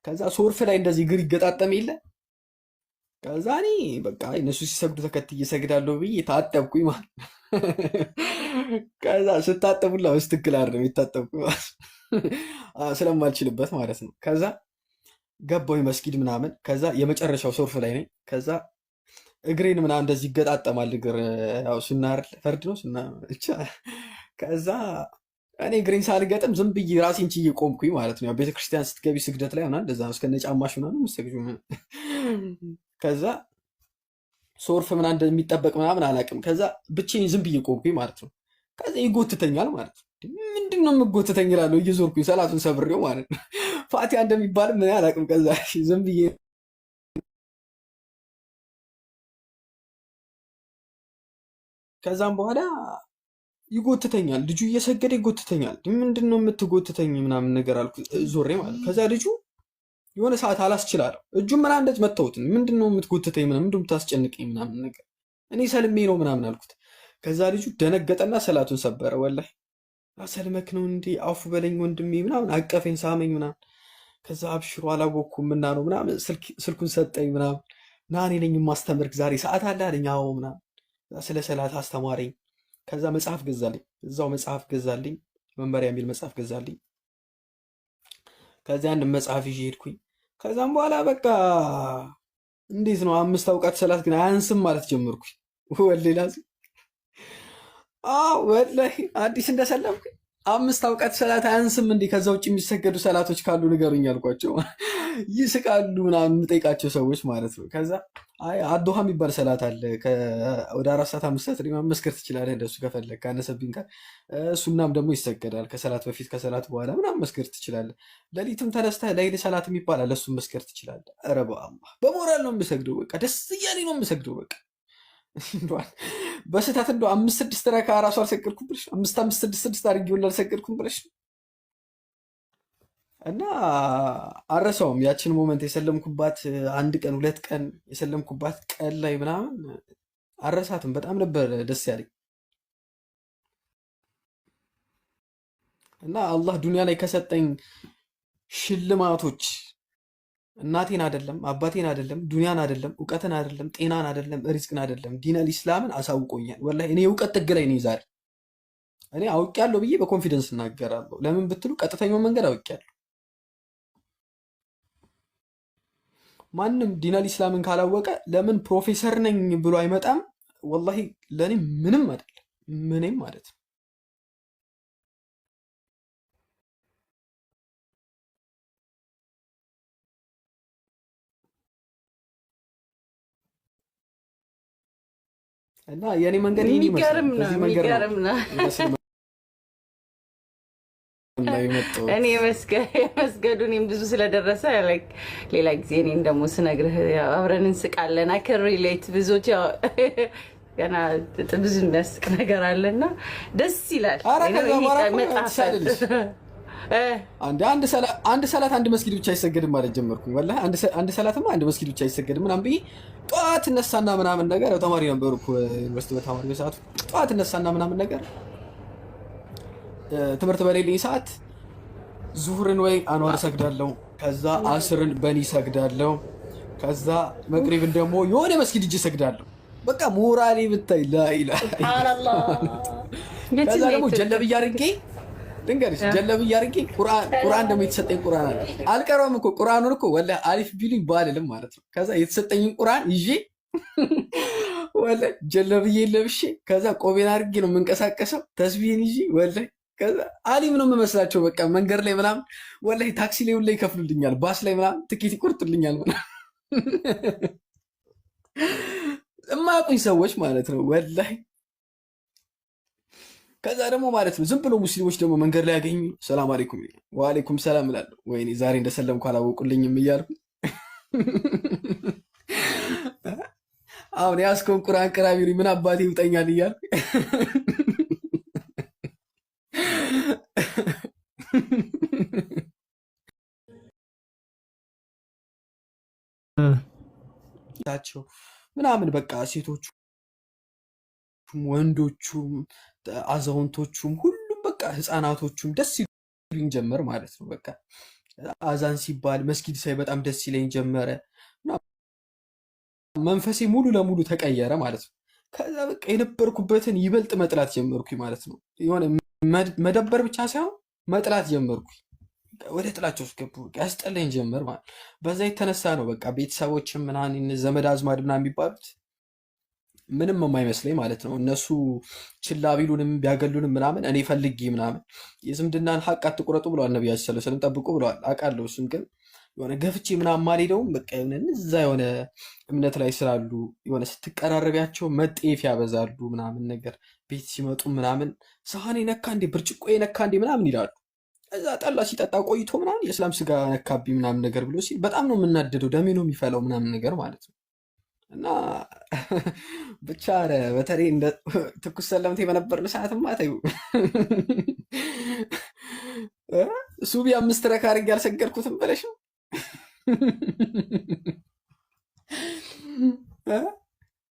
ከዛ ሶርፍ ላይ እንደዚህ እግር ይገጣጠም የለ። ከዛ እኔ በቃ እነሱ ሲሰግዱ ተከትዬ እሰግዳለሁ ብዬ ታጠብኩኝ ማለት ነው። ከዛ ስታጠቡላ በስትክክል አይደለም የታጠብኩኝ ስለማልችልበት ማለት ነው። ከዛ ገባሁኝ መስጊድ ምናምን። ከዛ የመጨረሻው ሶርፍ ላይ ነኝ። ከዛ እግሬን ምናምን እንደዚህ ይገጣጠማል። እግር ያው ሱና አይደል ፈርድ ነው ሱና ብቻ። ከዛ እኔ እግሬን ሳልገጥም ዝም ብዬ ራሴን ችዬ ቆምኩኝ ማለት ነው። ያው ቤተክርስቲያን ስትገቢ ስግደት ላይ ምናምን እንደዛ ነው፣ እስከነ ጫማሽ ምናምን የምትሰግጂው። ከዛ ሶርፍ ምናምን እንደሚጠበቅ ምናምን አላውቅም። ከዛ ብቻዬን ዝም ብዬ ቆምኩኝ ማለት ነው። ከዛ ይጎትተኛል ማለት ነው። ምንድን ነው የምጎትተኝ እላለሁ እየዞርኩኝ ሰላቱን ሰብሬው ማለት ነው። ፋቲያ እንደሚባል ምን አላውቅም። ከዛ ዝም ብዬ ከዛም በኋላ ይጎትተኛል፣ ልጁ እየሰገደ ይጎትተኛል። ምንድን ነው የምትጎትተኝ ምናምን ነገር አልኩ ዞሬ ማለት። ከዛ ልጁ የሆነ ሰዓት አላስችላለሁ እጁም ምናምን እንደዚህ መተውት፣ ምንድን ነው የምትጎትተኝ ምናምን ምንድን ነው የምታስጨንቀኝ ምናምን ነገር፣ እኔ ሰልሜ ነው ምናምን አልኩት። ከዛ ልጁ ደነገጠና ሰላቱን ሰበረ። ወላሂ ሰልመክ ነው እንዲ አፉ በለኝ ወንድሜ ምናምን አቀፈኝ፣ ሳመኝ ምናምን። ከዛ አብሽሩ አላወቅኩም እና ነው ምናምን ስልኩን ሰጠኝ ምናምን። ና እኔ ነኝ የማስተምርክ ዛሬ ሰዓት አለ አለኝ። አዎ ምናምን ስለ ሰላት አስተማረኝ። ከዛ መጽሐፍ ገዛልኝ፣ እዛው መጽሐፍ ገዛልኝ፣ መመሪያ የሚል መጽሐፍ ገዛልኝ። ከዚያ አንድ መጽሐፍ ይዤ ሄድኩኝ። ከዛም በኋላ በቃ እንዴት ነው 5 አውቃት ሰላት ግን አያንስም ማለት ጀመርኩኝ። ወላሂ ወላሂ አዲስ እንደሰለምኩኝ 5 አውቃት ሰላት አያንስም እንዴ? ከዛ ውጭ የሚሰገዱ ሰላቶች ካሉ ንገሩኝ አልኳቸው። ይስቃሉ ምናምን የምጠይቃቸው ሰዎች ማለት ነው። ከዛ አይ አዶሃ የሚባል ሰላት አለ ወደ 4 ሰዓት 5 ሰዓት መስገድ ትችላለህ እንደሱ ከፈለግ ካነሰብኝ ጋር ሱናም ደግሞ ይሰገዳል ከሰላት በፊት ከሰላት በኋላ ምናምን መስገድ ትችላለህ። ሌሊትም ተነስተህ ሌሊት ሰላት የሚባል አለ እሱም መስገድ ትችላለህ። ኧረ በአላህ በሞራል ነው የምሰግደው። በቃ ደስ እያለኝ ነው የምሰግደው። በቃ በስህተት እንደው 5-6 ረካ ራሱ አልሰገድኩም ብለሽ 5-5-6 አድርጌ ሁላ አልሰገድኩም ብለሽ እና አረሳውም ያችን ሞመንት የሰለምኩባት 1 ቀን 2 ቀን የሰለምኩባት ቀን ላይ ምናምን አረሳትም። በጣም ነበር ደስ ያለኝ እና አላህ ዱንያ ላይ ከሰጠኝ ሽልማቶች እናቴን አይደለም አባቴን አይደለም ዱንያን አይደለም እውቀትን አይደለም ጤናን አይደለም ሪዝቅን አይደለም ዲነል ኢስላምን አሳውቆኛል። ወላሂ እኔ እውቀት ጥግ ላይ ነኝ ዛሬ። እኔ አውቄያለሁ ብዬ በኮንፊደንስ እናገራለሁ። ለምን ብትሉ ቀጥተኛው መንገድ አውቄያለሁ። ማንም ዲነል ኢስላምን ካላወቀ ለምን ፕሮፌሰር ነኝ ብሎ አይመጣም? ወላሂ ለኔ ምንም አይደለም ምንም ማለት ነው። እና የኔ መንገድ ይሄን ይመስላል። በዚህ መንገድ ነው እኔ የመስገዱ እኔም ብዙ ስለደረሰ ሌላ ጊዜ እኔም ደግሞ ስነግርህ አብረን እንስቃለን። አይ ካን ሪሌት ብዙዎች ገና ብዙ የሚያስቅ ነገር አለና ደስ ይላል። አንድ ሰላት አንድ መስጊድ ብቻ አይሰገድም ማለት ጀመርኩኝ። ወላሂ አንድ ሰላትማ አንድ መስጊድ ብቻ አይሰገድም ምናምን ብዬ ጠዋት እነሳና ምናምን ነገር ተማሪ ነበርኩ ዩኒቨርሲቲ በተማሪ በሰዓቱ ጠዋት እነሳና ምናምን ነገር ትምህርት በሌለኝ ሰዓት ዙሁርን ወይ አንዋር ሰግዳለሁ፣ ከዛ አስርን በኒ ሰግዳለሁ፣ ከዛ መቅሪብን ደግሞ የሆነ መስጊድ እጅ ሰግዳለሁ። በቃ ሞራሌ ብታይ ላኢላሃ ኢላላህ። ከዛ ደግሞ ጀለብያ አድርጌ ድንገርሽ ጀለብያ አድርጌ ቁርአን ደግሞ የተሰጠኝ ቁርአን አለ አልቀረውም እኮ ቁርአኑን እኮ ወላሂ አሊፍ ቢሉኝ ባልልም ማለት ነው። ከዛ የተሰጠኝን ቁርአን ይዤ ወላሂ ጀለብዬ ለብሼ ከዛ ቆቤን አድርጌ ነው የምንቀሳቀሰው ተስቢህን ይዤ ወላሂ ከዛ አሊም ነው የምመስላቸው። በቃ መንገድ ላይ ምናምን ወላሂ ታክሲ ላይ ሁላ ይከፍሉልኛል፣ ባስ ላይ ምናምን ትኬት ይቆርጡልኛል ምናምን የማያውቁኝ ሰዎች ማለት ነው ወላሂ። ከዛ ደግሞ ማለት ነው ዝም ብሎ ሙስሊሞች ደግሞ መንገድ ላይ ያገኙ ሰላም አለይኩም ወአለይኩም ሰላም እላለሁ። ወይኔ ዛሬ እንደሰለምኩ አላወቁልኝም እያልኩ አሁን ያስከውን ቁርአን ቅራ ቢሉኝ ምን አባቴ ይውጠኛል እያልኩ ታቸው ምናምን በቃ ሴቶቹም ወንዶቹም አዛውንቶቹም ሁሉም በቃ ህፃናቶቹም ደስ ይሉኝ ጀመር ማለት ነው። በቃ አዛን ሲባል መስጊድ ሳይ በጣም ደስ ይለኝ ጀመረ። መንፈሴ ሙሉ ለሙሉ ተቀየረ ማለት ነው። ከዛ በቃ የነበርኩበትን ይበልጥ መጥላት ጀመርኩኝ ማለት ነው። የሆነ መደበር ብቻ ሳይሆን መጥላት ጀመርኩኝ። ወደ ጥላቸው ውስጥ ገቡ። ያስጠላኝ ጀመር ማለት በዛ የተነሳ ነው በቃ ቤተሰቦችም ምናምን ዘመድ አዝማድ ምናምን የሚባሉት ምንም የማይመስለኝ ማለት ነው። እነሱ ችላ ቢሉንም ቢያገሉንም ምናምን እኔ ፈልጌ ምናምን የዝምድናን ሀቅ አትቁረጡ ብለዋል ነቢያችን ሰለላሁ ዐለይሂ ወሰለም፣ ጠብቁ ብለዋል አውቃለሁ። እሱን ግን የሆነ ገፍቼ ምናምን ማልሄደውም በቃ እዛ የሆነ እምነት ላይ ስላሉ የሆነ ስትቀራረቢያቸው መጤፍ ያበዛሉ ምናምን ነገር ቤት ሲመጡ ምናምን ሳህኔ ነካ እንዴ ብርጭቆ ነካ እንዴ ምናምን ይላሉ። እዛ ጠላ ሲጠጣ ቆይቶ ምናምን የእስላም ስጋ ነካቢ ምናምን ነገር ብሎ ሲል በጣም ነው የምናደደው፣ ደሜ ነው የሚፈላው ምናምን ነገር ማለት ነው። እና ብቻ በተለይ እንደ ትኩስ ሰለምቴ በነበርን ሰዓትማ ተይው ሱቢ 5 ረካ አድርጌ ያልሰገድኩትም ብለሽ ነው።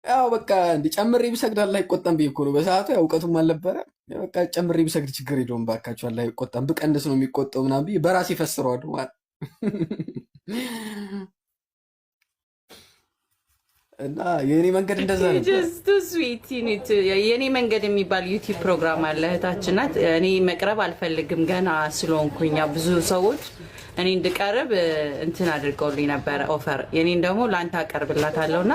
ያው በቃ እንደ ጨምሬ ቢሰግድ አላህ አይቆጣም ብዬ እኮ ነው በሰዓቱ። ያው እውቀቱም አልነበረ። በቃ ጨምሬ ቢሰግድ ችግር የለውም ባካችሁ አላህ አይቆጣም፣ ብቀንስ ነው የሚቆጣው ምናምን ብዬ በራሴ ፈስረዋለሁ ማለት እና የኔ መንገድ እንደዛ ነበር። የኔ መንገድ የሚባል ዩቲዩብ ፕሮግራም አለ። እህታችን ናት። እኔ መቅረብ አልፈልግም ገና ስለሆንኩኝ ብዙ ሰዎች እኔ እንድቀርብ እንትን አድርገውልኝ ነበረ ኦፈር። የኔን ደግሞ ለአንተ አቀርብላታለሁ እና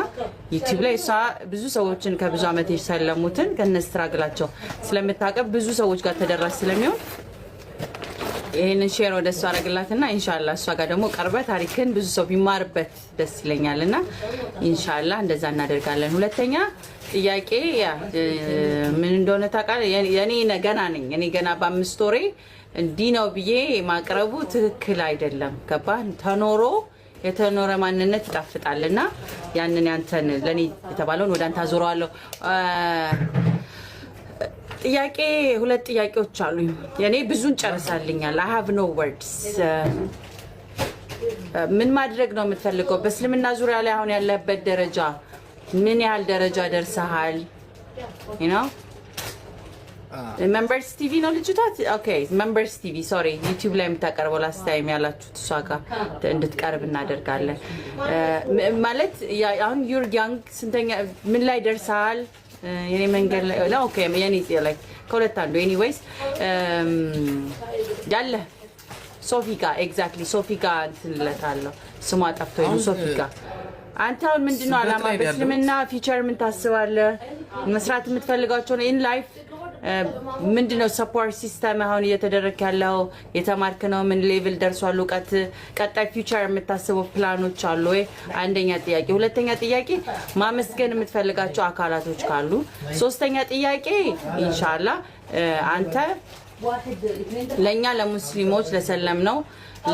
ዩቲዩብ ላይ እሷ ብዙ ሰዎችን ከብዙ ዓመት የሰለሙትን ከነስትራግላቸው ስለምታቀርብ ብዙ ሰዎች ጋር ተደራሽ ስለሚሆን ይሄንን ሼር ወደ እሷ አረግላትና ኢንሻአላህ እሷ ጋር ደግሞ ቀርበ ታሪክን ብዙ ሰው ቢማርበት ደስ ይለኛልና ኢንሻአላህ እንደዛ እናደርጋለን። ሁለተኛ ጥያቄ ምን እንደሆነ ታውቃለህ? የኔ ገና ነኝ። እኔ ገና በ5 ወሬ እንዲህ ነው ብዬ ማቅረቡ ትክክል አይደለም። ገባህ? ተኖሮ የተኖረ ማንነት ይጣፍጣልና ያንን ያንተን ለኔ የተባለውን ወደ አንተ አዞረዋለሁ። ጥያቄ 2 ጥያቄዎች አሉኝ። የኔ ብዙን ጨርሳልኛል። I have no words። ምን ማድረግ ነው የምትፈልገው? በእስልምና ዙሪያ ላይ አሁን ያለበት ደረጃ ምን ያህል ደረጃ ደርሰሃል? you know members TV ነው ልጅቷ። ኦኬ members TV ሶሪ ዩቲዩብ ላይ የምታቀርበው ላስት ታይም ያላችሁት እሷ ጋር እንድትቀርብ እናደርጋለን። ማለት አሁን ዩር ያንግ ስንተኛ ምን ላይ ደርሰሃል? የኔ መንገድ ላይ ነው። ኦኬ የኔ ላይክ ከሁለት አንዱ ኤኒዌይስ ያለ ሶፊ ጋር ኤግዛክትሊ ሶፊ ጋር እንትንለታለሁ ስሟ ጠፍቶኝ ነው። ሶፊ ጋር አንተ አሁን ምንድነው አላማ በእስልምና ፊቸር ምን ታስባለህ? መስራት የምትፈልጋቸው ነው ኢን ላይፍ ምንድነው? ሰፖርት ሲስተም አሁን እየተደረገ ያለው የተማርክ ነው? ምን ሌቭል ደርሷል እውቀት? ቀጣይ ፊውቸር የምታስበው ፕላኖች አሉ ወይ? አንደኛ ጥያቄ። ሁለተኛ ጥያቄ ማመስገን የምትፈልጋቸው አካላቶች ካሉ። ሶስተኛ ጥያቄ ኢንሻአላህ አንተ ለኛ ለሙስሊሞች ለሰለም ነው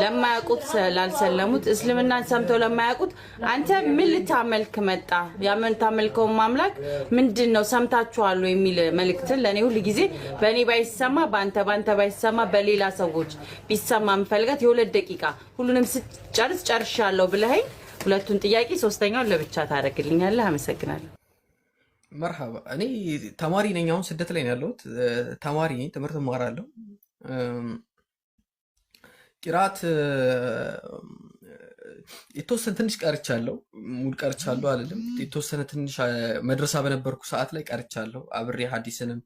ለማያውቁት ላልሰለሙት እስልምናን ሰምተው ለማያውቁት አንተ ምን ልታመልክ መጣ? ያመልከው ማምላክ ምንድነው? ሰምታችኋል የሚል መልእክትን ለኔ ሁሉ ጊዜ በእኔ ባይሰማ ባንተ ባይሰማ በሌላ ሰዎች ቢሰማ ምፈልጋት የ2 ደቂቃ ሁሉንም ጨርሻለሁ ብለኸኝ ሁለቱን ጥያቄ ሶስተኛውን ለብቻ ታደርግልኛለህ። አመሰግናለሁ። መርሐባ። እኔ ተማሪ ነኝ። አሁን ስደት ላይ ነው ያለሁት። ተማሪ ነኝ፣ ትምህርት እማራለሁ። ቂራት የተወሰነ ትንሽ ቀርቻለሁ። ሙሉ ቀርቻለሁ አይደለም፣ የተወሰነ ትንሽ መድረሳ በነበርኩ ሰዓት ላይ ቀርቻለሁ። አብሬ ሐዲስንም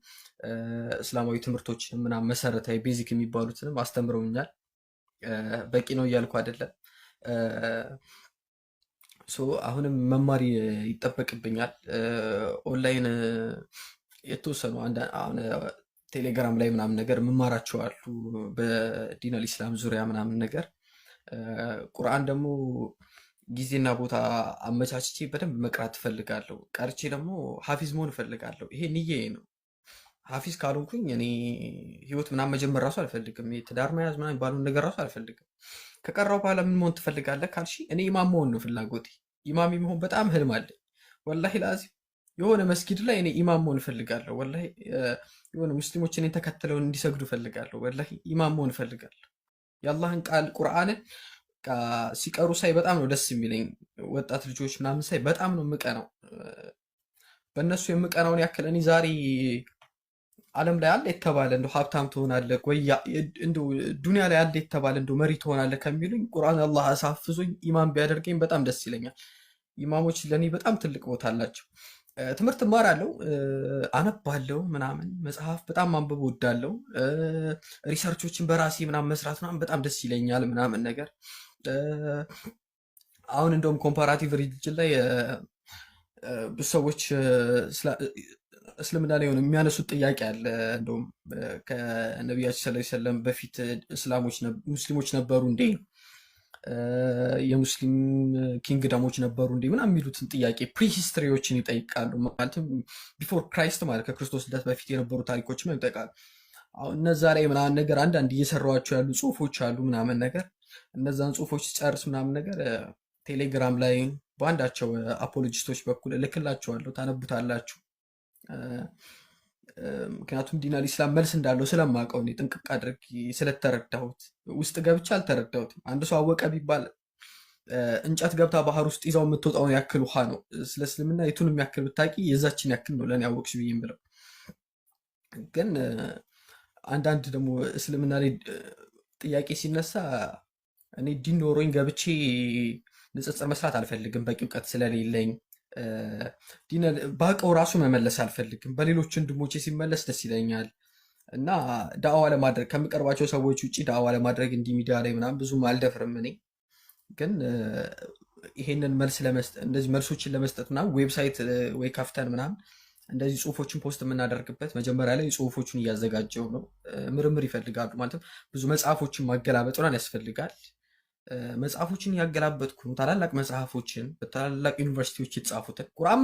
እስላማዊ ትምህርቶችንም ምናምን መሰረታዊ ቤዚክ የሚባሉትንም አስተምረውኛል። በቂ ነው እያልኩ አይደለም። አሁንም መማር ይጠበቅብኛል። ኦንላይን የተወሰኑ አሁን ቴሌግራም ላይ ምናምን ነገር መማራቸው አሉ በዲን አልኢስላም ዙሪያ ምናምን ነገር። ቁርአን ደግሞ ጊዜና ቦታ አመቻችቼ በደንብ መቅራት እፈልጋለሁ። ቀርቼ ደግሞ ሐፊዝ መሆን እፈልጋለሁ። ይሄ ንዬ ነው። ሐፊዝ ካልሆንኩኝ እኔ ህይወት ምናምን መጀመር ራሱ አልፈልግም። ትዳር መያዝ ምናምን ባሉን ነገር ራሱ አልፈልግም። ከቀራው በኋላ ምን መሆን ትፈልጋለህ ካልሽ እኔ ኢማም መሆን ነው ፍላጎቴ። ኢማም መሆን በጣም ህልም አለኝ ወላሂ ላዚም። የሆነ መስጊድ ላይ እኔ ኢማም መሆን እፈልጋለሁ ወላሂ። የሆነ ሙስሊሞች እኔን ተከትለው እንዲሰግዱ እፈልጋለሁ ወላሂ። ኢማም መሆን እፈልጋለሁ። የአላህን ቃል ቁርአንን ሲቀሩ ሳይ በጣም ነው ደስ የሚለኝ። ወጣት ልጆች ምናምን ሳይ በጣም ነው የምቀናው። በእነሱ የምቀናውን ያክል እኔ ዛሬ ዓለም ላይ አለ የተባለ እንደው ሀብታም ትሆናለህ ወይ እንደው ዱንያ ላይ አለ የተባለ እንደው መሪ ትሆናለህ ከሚሉኝ ቁርአን አላህ አሳፍዞኝ ኢማም ቢያደርገኝ በጣም ደስ ይለኛል። ኢማሞች ለኔ በጣም ትልቅ ቦታ አላቸው። ትምህርት እማራለሁ፣ አነባለሁ፣ ምናምን መጽሐፍ በጣም ማንበብ እወዳለሁ። ሪሰርቾችን በራሴ ምናምን መስራት ምናምን በጣም ደስ ይለኛል ምናምን ነገር። አሁን እንደውም ኮምፓራቲቭ ሪሊጅን ላይ ብዙ ሰዎች እስልምና ላይ ሆነ የሚያነሱት ጥያቄ አለ። እንደውም ከነቢያችን ሰለላሁ ዐለይሂ ወሰለም በፊት ሙስሊሞች ነበሩ እንዴ? የሙስሊም ኪንግደሞች ነበሩ እንዴ? ምናምን የሚሉትን ጥያቄ ፕሪሂስትሪዎችን ይጠይቃሉ። ማለትም ቢፎር ክራይስት ማለት ከክርስቶስ ልደት በፊት የነበሩ ታሪኮችን ይጠይቃሉ። አሁን እነዛ ላይ ምናምን ነገር አንዳንድ እየሰሯቸው ያሉ ጽሁፎች አሉ ምናምን ነገር። እነዛን ጽሁፎች ጨርስ ምናምን ነገር ቴሌግራም ላይ በአንዳቸው አፖሎጂስቶች በኩል እልክላችኋለሁ፣ ታነቡታላችሁ። ምክንያቱም ዲን አልኢስላም መልስ እንዳለው ስለማውቀው እኔ ጥንቅቅ አድርጌ ስለተረዳሁት፣ ውስጥ ገብቼ አልተረዳሁትም። አንድ ሰው አወቀ ቢባል እንጨት ገብታ ባህር ውስጥ ይዛው የምትወጣውን ያክል ውሃ ነው። ስለ እስልምና የቱንም ያክል ብታቂ የዛችን ያክል ነው ለእኔ አወቅሽ ብዬ ብለው። ግን አንዳንድ ደግሞ እስልምና ላይ ጥያቄ ሲነሳ እኔ ዲን ኖሮኝ ገብቼ ንጽጽር መስራት አልፈልግም በቂ እውቀት ስለሌለኝ። ባቀው ራሱ መመለስ አልፈልግም። በሌሎች ወንድሞቼ ሲመለስ ደስ ይለኛል እና ዳዕዋ ለማድረግ ከምቀርባቸው ሰዎች ውጭ ዳዕዋ ለማድረግ እንዲህ ሚዲያ ላይ ምናምን ብዙም አልደፍርም። እኔ ግን ይሄንን መልስ ለመስጠት እንደዚህ መልሶችን ለመስጠት ምናምን ዌብሳይት ወይ ከፍተን ምናምን እንደዚህ ጽሁፎችን ፖስት የምናደርግበት መጀመሪያ ላይ ጽሁፎቹን እያዘጋጀው ነው። ምርምር ይፈልጋሉ ማለት ነው። ብዙ መጽሐፎችን ማገላበጥን ያስፈልጋል። መጽሐፎችን እያገላበጥኩ ነው። ታላላቅ መጽሐፎችን በታላላቅ ዩኒቨርሲቲዎች የተጻፉትን ቁርአን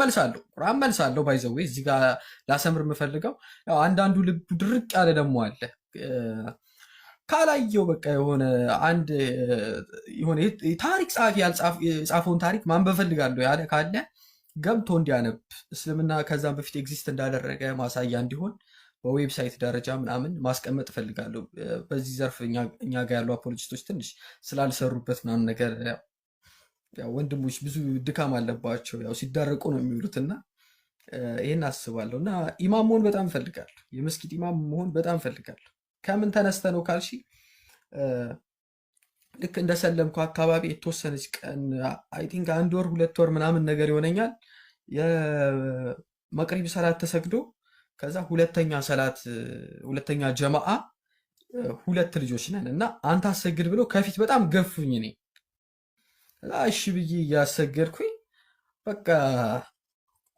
መልሳለሁ። ባይዘዌ እዚህ ጋር ላሰምር የምፈልገው ያው አንዳንዱ ልቡ ድርቅ ያለ ደግሞ አለ ካላየው በቃ የሆነ ታሪክ ጸሐፊ የጻፈውን ታሪክ ማንበብ ፈልጋለሁ ያለ ካለ ገብቶ እንዲያነብ እስልምና ከዛም በፊት ኤግዚስት እንዳደረገ ማሳያ እንዲሆን በዌብሳይት ደረጃ ምናምን ማስቀመጥ እፈልጋለሁ። በዚህ ዘርፍ እኛ ጋር ያሉ አፖሎጂስቶች ትንሽ ስላልሰሩበት ምናምን ነገር ያው ወንድሞች ብዙ ድካም አለባቸው፣ ያው ሲዳረቁ ነው የሚውሉት እና ይህን አስባለሁ እና ኢማም መሆን በጣም እፈልጋለሁ። የመስጊድ ኢማም መሆን በጣም እፈልጋለሁ። ከምን ተነስተ ነው ካልሺ ልክ እንደሰለምኩ አካባቢ የተወሰነች ቀን አይ ቲንክ 1 ወር 2 ወር ምናምን ነገር ይሆነኛል የመቅሪብ ሰላት ተሰግዶ ከዛ ሁለተኛ ጀማዓ 2 ልጆች ነን እና አንተ አሰግድ ብሎ ከፊት በጣም ገፉኝ። እኔ እሺ ብዬ እያሰገድኩኝ በቃ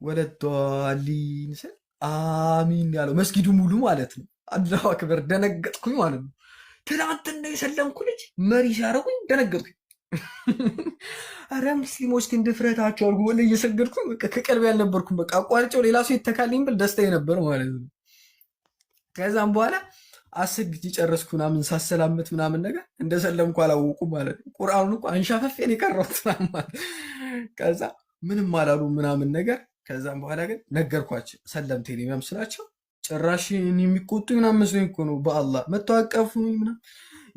ወለዷሊን ስል አሚን ያለው መስጊዱ ሙሉ ማለት ነው። አላሁ አክበር ደነገጥኩኝ ማለት ነው። ትናንትና የሰለምኩ ልጅ መሪ ሲያደርጉኝ ደነገጥኩኝ። አረ ሙስሊሞች ግን ድፍረታቸው አልኩ። ወለ እየሰገድኩኝ በቃ ከቀልብ ያልነበርኩም በቃ አቋርጬው ሌላ ሰው የተካልኝ ብል ደስታዬ ነበር ማለት ነው። ከዛም በኋላ አሰግጄ ጨረስኩ ምናምን ሳሰላምት ምናምን ነገር እንደሰለምኩ አላወቁም ማለት ነው። ቁርአኑን እኮ አንሻፈፌን የቀረሁት ማለት ከዛ ምንም አላሉ ምናምን ነገር። ከዛም በኋላ ግን ነገርኳቸው ሰለምቴ ነው የሚመስላቸው ጭራሽ የሚቆጡ ምናምን መስሎኝ እኮ ነው። በአላህ መተዋቀፉ ምናምን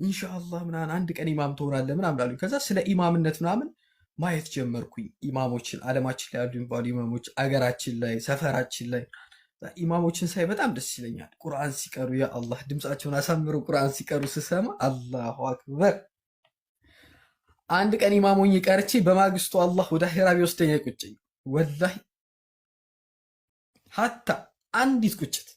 ኢንሻአላህ ምናምን አንድ ቀን ኢማም ትሆናለህ ምናምን አሉኝ። ከዛ ስለ ኢማምነት ምናምን ማየት ጀመርኩኝ። ኢማሞችን ዓለማችን ላይ ያሉ የሚባሉ ኢማሞች አገራችን ላይ ሰፈራችን ላይ ኢማሞችን ሳይ በጣም ደስ ይለኛል። ቁርአን ሲቀሩ ያ አላህ ድምጻቸውን አሳምረው ቁርአን ሲቀሩ ስሰማ አላሁ አክበር። አንድ ቀን ኢማሞኝ ቀርቼ በማግስቱ አላህ ወደ አኺራ ቢወስደኝ አይቆጨኝ ወላሂ ሀታ አንዲት ቁጭት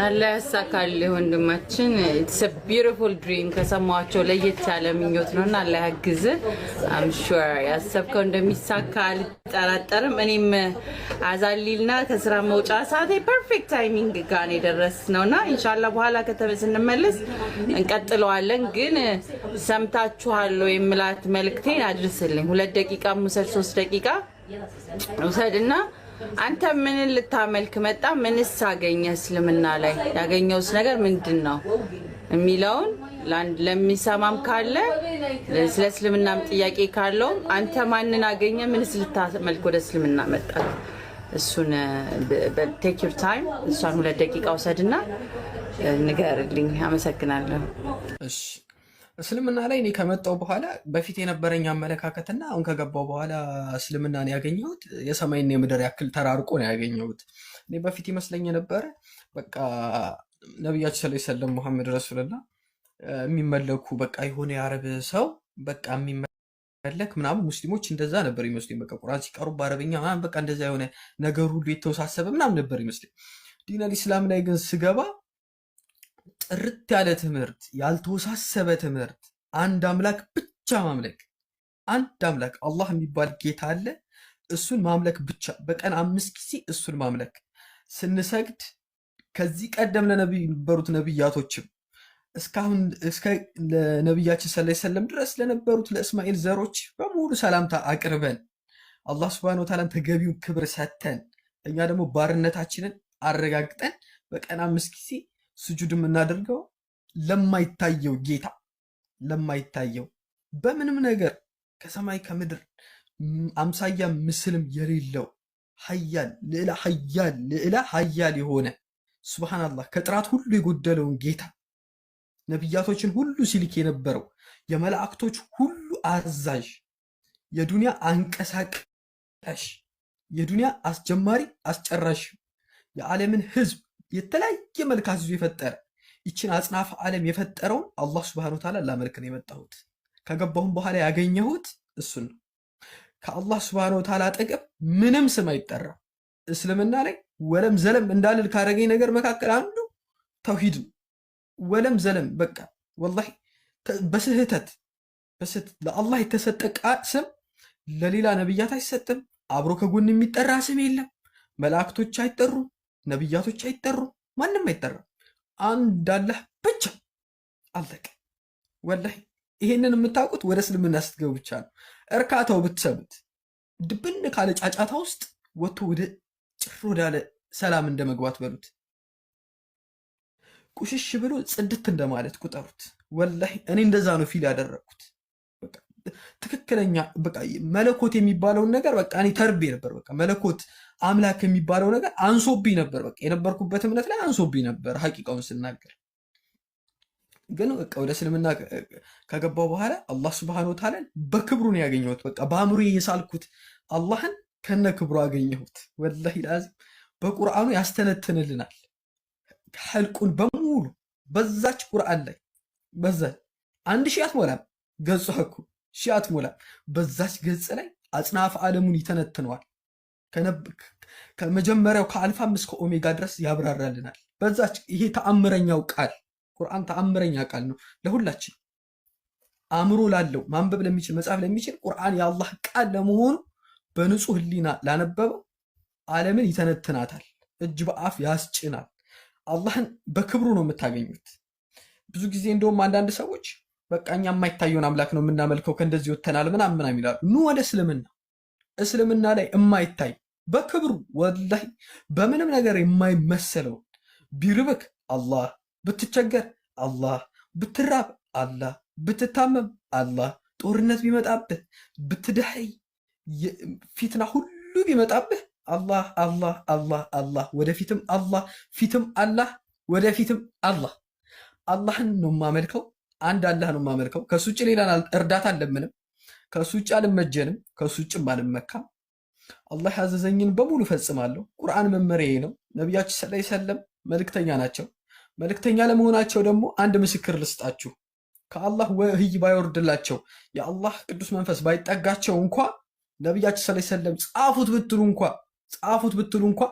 አላህ ያሳካልህ ወንድማችን። ኢትስ አ ቢዩቲፉል ድሪም። ከሰማቸው ለየት ያለ ምኞት ነውና አላህ ያግዝህ። አም ሹር ያሰብከው እንደሚሳካ አልጠራጠርም። እኔም አዛሊልና ከስራ መውጫ ሰዓቴ ፐርፌክት ታይሚንግ ጋር ነው የደረስነውና ኢንሻአላህ በኋላ ከተመለስ እንቀጥለዋለን። ግን ሰምታችኋል ወይ የምላት መልእክቴን አድርስልኝ። 2 ደቂቃ ሙሰድ 3 ደቂቃ ውሰድና አንተ ምን ልታመልክ መጣ? ምንስ አገኘ? እስልምና ላይ ያገኘውስ ነገር ምንድነው የሚለውን ለሚሰማም ካለ ስለ እስልምናም ጥያቄ ካለው አንተ ማንን አገኘ? ምንስ ልታመልክ ወደ እስልምና መጣ? እሱን ቴክ ዩር ታይም። እሷን 2 ደቂቃ ውሰድና ንገርልኝ። አመሰግናለሁ። እሺ እስልምና ላይ እኔ ከመጣው በኋላ በፊት የነበረኝ አመለካከትና አሁን ከገባው በኋላ እስልምናን ያገኘሁት የሰማይና የምድር ያክል ተራርቆ ነው ያገኘሁት። እኔ በፊት ይመስለኝ የነበረ በቃ ነብያችን ሰለላሁ ዐለይሂ ወሰለም መሐመድ ረሱልላህ የሚመለኩ በቃ የሆነ የአረብ ሰው በቃ የሚመለክ ምናምን ሙስሊሞች እንደዛ ነበር ይመስለኝ። በቃ ቁርአን ሲቀሩ በአረብኛ ምናምን በቃ እንደዛ የሆነ ነገር ሁሉ የተወሳሰበ ምናምን ነበር ይመስለኝ። ዲን አልኢስላም ላይ ግን ስገባ ጥርት ያለ ትምህርት፣ ያልተወሳሰበ ትምህርት፣ አንድ አምላክ ብቻ ማምለክ። አንድ አምላክ አላህ የሚባል ጌታ አለ። እሱን ማምለክ ብቻ፣ በቀን 5 ጊዜ እሱን ማምለክ። ስንሰግድ ከዚህ ቀደም ለነበሩት ነብያቶችም እስካሁን እስከ ለነብያችን ሰለላሁ ዐለይሂ ወሰለም ድረስ ለነበሩት ለእስማኤል ዘሮች በሙሉ ሰላምታ አቅርበን አላህ Subhanahu Wa Ta'ala ተገቢውን ክብር ሰተን እኛ ደግሞ ባርነታችንን አረጋግጠን በቀን 5 ጊዜ ስጁድ የምናደርገው ለማይታየው ጌታ፣ ለማይታየው በምንም ነገር ከሰማይ ከምድር አምሳያ ምስልም የሌለው ሀያል ልዕለ ሀያል የሆነ ሱብሃንአላህ ከጥራት ሁሉ የጎደለውን ጌታ ነብያቶችን ሁሉ ሲልክ የነበረው የመላእክቶች ሁሉ አዛዥ፣ የዱንያ አንቀሳቃሽ፣ የዱንያ አስጀማሪ አስጨራሽ፣ የዓለምን ህዝብ የተለያየ መልክ አዝዞ የፈጠረ ይችን አጽናፈ ዓለም የፈጠረውን አላህ Subhanahu Wa Ta'ala ላመልክ ነው የመጣሁት። ከገባሁም በኋላ ያገኘሁት እሱን ነው። ከአላህ Subhanahu Wa Ta'ala አጠገብ ምንም ስም አይጠራም። እስልምና ላይ ወለም ዘለም እንዳልል ካረገኝ ነገር መካከል አንዱ ተውሂድ ነው። ወለም ዘለም በቃ ወላሂ በስህተት ለአላህ የተሰጠ ስም ለሌላ ነብያት አይሰጥም። አብሮ ከጎን የሚጠራ ስም የለም። መላእክቶች አይጠሩም፣ ነብያቶች አይጠሩም፣ ማንም አይጠራም። አንድ አላህ ብቻ አለቀ። ወላሂ ይሄንን የምታውቁት ወደ እስልምና ስትገቡ ብቻ ነው። እርካታው ብትሰሙት ድብን ካለ ጫጫታ ውስጥ ወጥቶ ወደ ጭር ወዳለ ሰላም እንደመግባት በሉት። ቁሽሽ ብሎ ጽድት እንደማለት ቁጠሩት። ወላሂ እኔ እንደዛ ነው ፊል ያደረግኩት። ትክክለኛ በቃ መለኮት የሚባለውን ነገር በቃ እኔ ተርቤ ነበር። በቃ መለኮት አምላክ የሚባለው ነገር አንሶብኝ ነበር። በቃ የነበርኩበት እምነት ላይ አንሶብኝ ነበር ሐቂቃውን ስናገር። ግን በቃ ወደ እስልምና ከገባው በኋላ አላህ ሱብሃነሁ ወተዓላ በክብሩ ነው ያገኘሁት። በቃ በአእምሮ የሳልኩት አላህን ከነ ክብሩ አገኘሁት። ወላሂ ላዚም በቁርአኑ ያስተነትንልናል ሐልቁን በሙሉ በዛች ቁርአን ላይ በዛ 1000 አትሞላም ገጹ እኮ 1000 አትሞላም። በዛች ገጽ ላይ አጽናፈ ዓለሙን ይተነትነዋል። ከመጀመሪያው ከአልፋም እስከ ኦሜጋ ድረስ ያብራራልናል። በዛች ይሄ ተአምረኛው ቃል ቁርአን ተአምረኛ ቃል ነው ለሁላችን። አእምሮ ላለው ማንበብ ለሚችል መጻፍ ለሚችል ቁርአን የአላህ ቃል ለመሆኑ በንጹህ ህሊና ላነበበው ዓለምን ይተነትናታል። እጅ በአፍ ያስጭናል። አላህን በክብሩ ነው የምታገኙት። ብዙ ጊዜ እንደውም አንዳንድ ሰዎች በቃ እኛ የማይታየውን አምላክ ነው የምናመልከው ከእንደዚህ ወተናል ምናምን ይላሉ። ኑ ወደ እስልምና ላይ የማይታይ በክብሩ ወላሂ በምንም ነገር የማይመሰለው ቢርብክ አላህ፣ ብትቸገር አላህ፣ ብትራብ አላህ፣ ብትታመም አላህ፣ ጦርነት ቢመጣብህ ብትደኸይ ፊትና ሁሉ ቢመጣብህ አላህ አላህ አላህ አላህ፣ ወደፊትም አላህ፣ ፊትም አላህ፣ ወደፊትም አላህ። አላህን ነው የማመልከው። አንድ አላህ ነው የማመልከው። ከሱ ውጭ ሌላ እርዳታ አልለምንም። ከሱ ውጭ አልመጀንም። ከሱ ውጭም አልመካም። አላህ ያዘዘኝን በሙሉ ፈጽማለሁ። ቁርአን መመሪያዬ ነው። ነቢያችን ሰለላሁ ዐለይሂ ወሰለም መልእክተኛ ናቸው። መልእክተኛ ለመሆናቸው ደግሞ አንድ ምስክር ልስጣችሁ። ከአላህ ወህይ ባይወርድላቸው የአላህ ቅዱስ መንፈስ ባይጠጋቸው እንኳ ነቢያችን ሰለላሁ ዐለይሂ ወሰለም ጻፉት ብትሉ እንኳ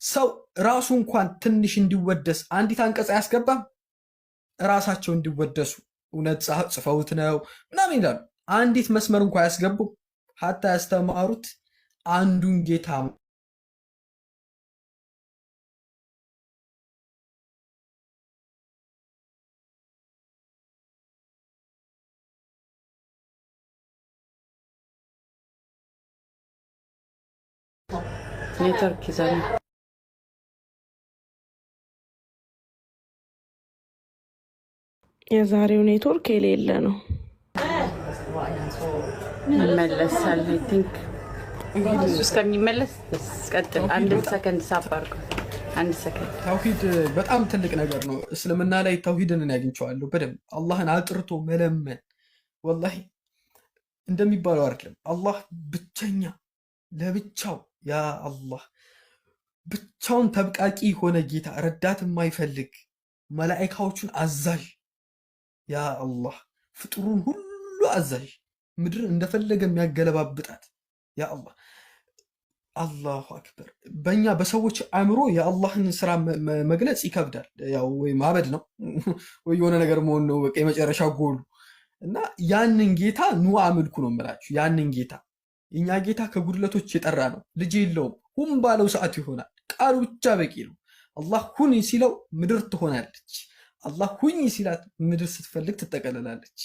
ሰው ራሱ እንኳን ትንሽ እንዲወደስ አንዲት አንቀጽ አያስገባም። ራሳቸው እንዲወደሱ እውነት ጽፈውት ነው ምናምን ይላሉ። አንዲት መስመር እንኳ አያስገቡም። ሀታ ያስተማሩት አንዱን ጌታ ኔትወርክ ይዘን የዛሬው ኔትወርክ የሌለ ነው። ይመለሳል። አይ ቲንክ እሱ እስከሚመለስ ቀጥል። አንድ ሰከንድ ሳባርኩ። አንድ ሰከንድ። ተውሂድ በጣም ትልቅ ነገር ነው። እስልምና ላይ ተውሂድን ያግኝቸዋለሁ በደንብ አላህን አጥርቶ መለመን። ወላሂ እንደሚባለው አይደለም። አላህ ብቸኛ ለብቻው ያ አላህ ብቻውን ተብቃቂ የሆነ ጌታ፣ ረዳት የማይፈልግ መላኢካዎቹን አዛዥ ያ አላህ ፍጡሩን ሁሉ አዛዥ፣ ምድር እንደፈለገ የሚያገለባብጣት ያ አላህ። አላሁ አክበር። በእኛ በሰዎች አእምሮ የአላህን ስራ መግለጽ ይከብዳል። ያው ወይ ማበድ ነው ወይ የሆነ ነገር መሆን ነው በቃ የመጨረሻ ጎሉ። እና ያንን ጌታ ኑ አምልኩ ነው የምላችሁ። ያንን ጌታ የኛ ጌታ ከጉድለቶች የጠራ ነው። ልጅ የለውም። ሁን ባለው ሰዓት ይሆናል። ቃሉ ብቻ በቂ ነው። አላህ ሁን ሲለው ምድር ትሆናለች። አላህ ሁኝ ሲላት ምድር ስትፈልግ ትጠቀለላለች።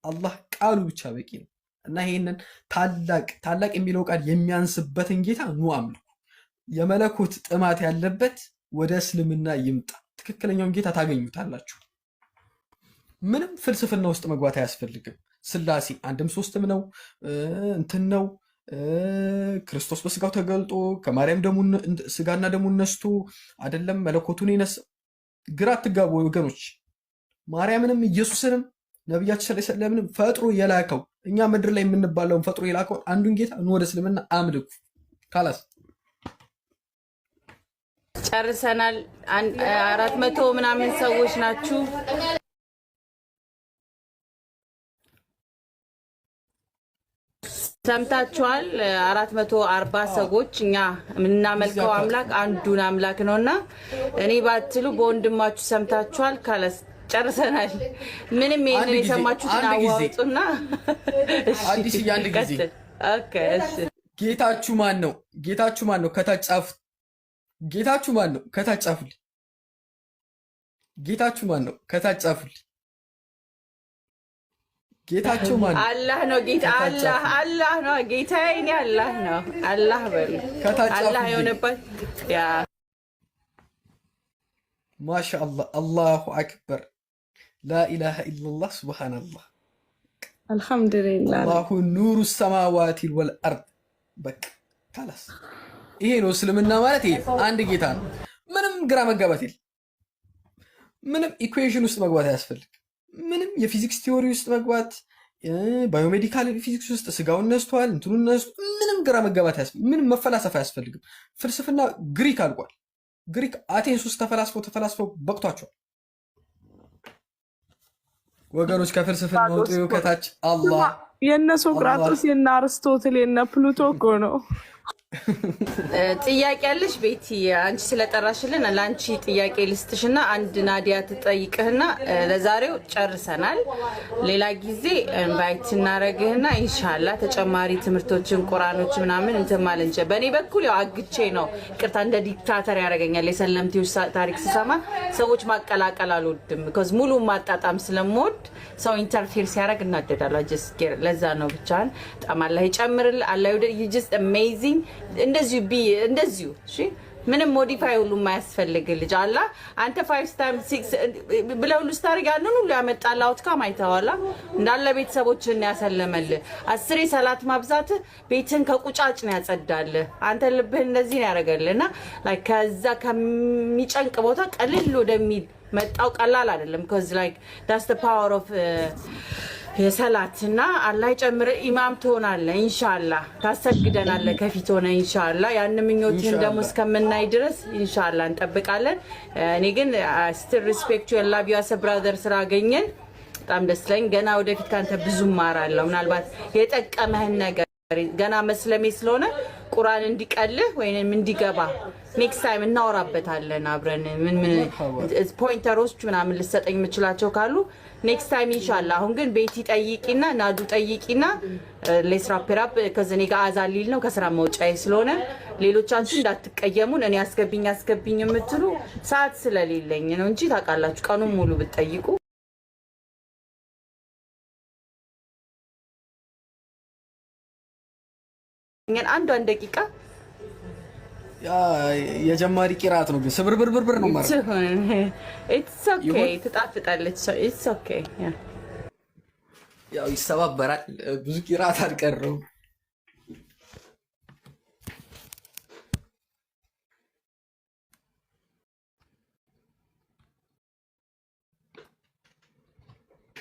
አላህ ቃሉ ብቻ በቂ ነው። እና ይሄንን ታላቅ የሚለው ቃል የሚያንስበትን ጌታ ኑ አምልኩ። የመለኮት ጥማት ያለበት ወደ እስልምና ይምጣ። ትክክለኛውን ጌታ ታገኙታላችሁ። ምንም ፍልስፍና ውስጥ መግባት አያስፈልግም። ስላሴ አንድም ሶስትም ነው እንትን ነው። ክርስቶስ በስጋው ተገልጦ ከማርያም ስጋና ደሙን ነስቶ አይደለም መለኮቱን ይነሳ። ግራ አትጋቡ ወገኖች። ማርያምንም ኢየሱስንም ነቢያችን ሰለላሁ ዐለይሂ ወሰለም ፈጥሮ የላከው እኛ ምድር ላይ የምንባለውን ፈጥሮ የላከውን አንዱን ጌታ ኑ ወደ እስልምና አምልኩ። ካላስ ጨርሰናል። 400 ምናምን ሰዎች ናችሁ። ሰምታችኋል። 440 ሰዎች እኛ የምናመልከው አምላክ አንዱን አምላክ ነውና እኔ ባትሉ በወንድማችሁ ሰምታችኋል። ካለስ ጨርሰናል። ምንም ይሄንን የሰማችሁትን አዋጡና አዲስ አንድ ጊዜ ኦኬ። እሺ ጌታችሁ ማን ነው? ጌታችሁ ማን ነው? ከታች ጻፉት። ጌታችሁ ማን ነው? ከታች ጻፉልኝ። ጌታችሁ ማን ነው? ከታች ጻፉልኝ። ጌታቸው ማን ነው? አላህ ነው። ጌታ አላህ ነው። ጌታዬ እኔ አላህ ነው። አላህ በሉ። አላህ የሆነበት ያ ማሻአላህ አላሁ አክበር ላኢላሃ ኢላላህ ሱብሃነላህ አልሐምዱሊላህ አላሁ ኑሩ ሰማዋቲ ወልአርድ። በቃ ካላስ ይሄ ነው እስልምና ማለት። ይሄ አንድ ጌታ ነው። ምንም ግራ መጋባት የለም። ምንም ኢኩዌሽን ውስጥ መግባት አያስፈልግ። ምንም የፊዚክስ ቲዮሪ ውስጥ መግባት ባዮሜዲካል ፊዚክስ ውስጥ ስጋውን ነስቷል እንትኑን ነስቷል። ምንም ግራ መጋባት አያስፈልግም። ምንም መፈላሰፍ አያስፈልግም። ፍልስፍና ግሪክ አልቋል። ግሪክ አቴንስ ውስጥ ተፈላስፈው በቅቷቸዋል። ወገኖች ከፍልስፍና ወጡ። ከታች አላህ የነ ሶቅራጥስ የነ አርስቶትል የነ ፕሉቶ እኮ ነው። ጥያቄ ያለሽ ቤቲ አንቺ ስለጠራሽልን ለአንቺ ጥያቄ ልስጥሽና አንድ ናዲያ ትጠይቅህና ለዛሬው ጨርሰናል። ሌላ ጊዜ ኢንቫይት እናረግህና ኢንሻአላህ ተጨማሪ ትምህርቶችን ቁርአኖች ምናምን እንትን ማለት እንጂ በእኔ በኩል ያው አግቼ ነው። ቅርታ እንደ ዲክታተር ያደርገኛል። የሰለምቲዎች ታሪክ ስሰማ ሰዎች ማቀላቀል አልወድም። because ሙሉ ማጣጣም ስለምወድ ሰው ኢንተርፌር ሲያደርግ እናደዳለሁ። just ለዛ ነው ብቻን ጣማላህ ይጨምርል። አላህ ይወድ you just amazing እንደዚሁ እሺ ምንም ሞዲፋይ ሁሉ የማያስፈልግ ልጅ አላ አንተ 5 times 6 ብለው ሁሉ ስታርግ ያንን ሁሉ ያመጣል አውትካም አይተዋላ እንዳለ ቤተሰቦችን ያሰለመል 10 ሰላት ማብዛት ቤትን ከቁጫጭ ነው ያጸዳል። አንተ ልብህ እንደዚህ ነው ያደርገልና like ከዛ ከሚጨንቅ ቦታ ቀልል ወደሚል መጣው ቀላል አይደለም because like that's the power of የሰላትና አላህ ይጨምር። ኢማም ትሆናለህ ኢንሻአላህ ታሰግደናለህ ከፊት ሆነ ኢንሻአላህ። ያን ምኞትህን ደግሞ እስከምናይ ድረስ ኢንሻአላህ እንጠብቃለን። እኔ ግን still respect you and love you as a brother ስላገኘን በጣም ደስ ይለኝ። ገና ወደፊት ካንተ ብዙ ማራለሁ። ምናልባት የጠቀመህን ነገር ገና መስለሜ ስለሆነ ቁርአን እንዲቀልህ ወይንም እንዲገባ ኔክስት ታይም እናወራበታለን አብረን ምን ፖይንተሮች ምናምን ልሰጠኝ የምችላቸው ካሉ ኔክስት ታይም ኢንሻአላህ። አሁን ግን ቤቲ ጠይቂና ናዱ ጠይቂና ሌትስ ራፕ አፕ ከዘኔ ጋር አዛሊል ነው ከስራ መውጫዬ ስለሆነ ሌሎቻችሁ እንዳትቀየሙን። እኔ አስገብኝ የምትሉ ሰዓት ስለሌለኝ ነው እንጂ ታውቃላችሁ ቀኑን ሙሉ ብትጠይቁ አንዷን ደቂቃ የጀማሪ ቂራት ነው ግን ስብርብርብር ነው ማለት it's okay ትጣፍጣለች it's okay ያው ይሰባበራል። ብዙ ቂራት አልቀረው።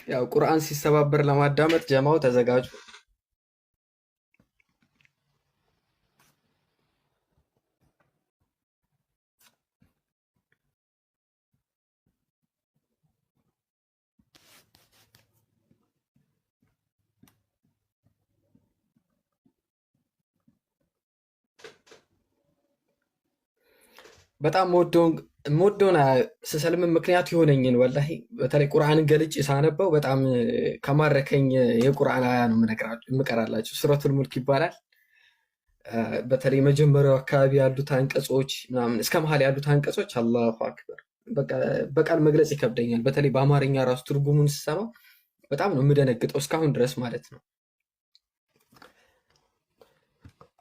ያው ቁርአን ሲሰባበር ለማዳመጥ ጀማው ተዘጋጁ። በጣም ሞዶና ስሰልም ምክንያት ይሆነኝን ወላሂ በተለይ ቁርአንን ገልጭ ሳነበው በጣም ከማረከኝ የቁርአን አያ ነው የምቀራላችሁ። ሱረቱል ሙልክ ይባላል። በተለይ መጀመሪያው አካባቢ ያሉት አንቀጾች ምናምን እስከ መሃል ያሉት አንቀጾች አላሁ አክበር በቃል መግለጽ ይከብደኛል። በተለይ በአማርኛ ራሱ ትርጉሙን ስሰማው በጣም ነው የምደነግጠው እስካሁን ድረስ ማለት ነው።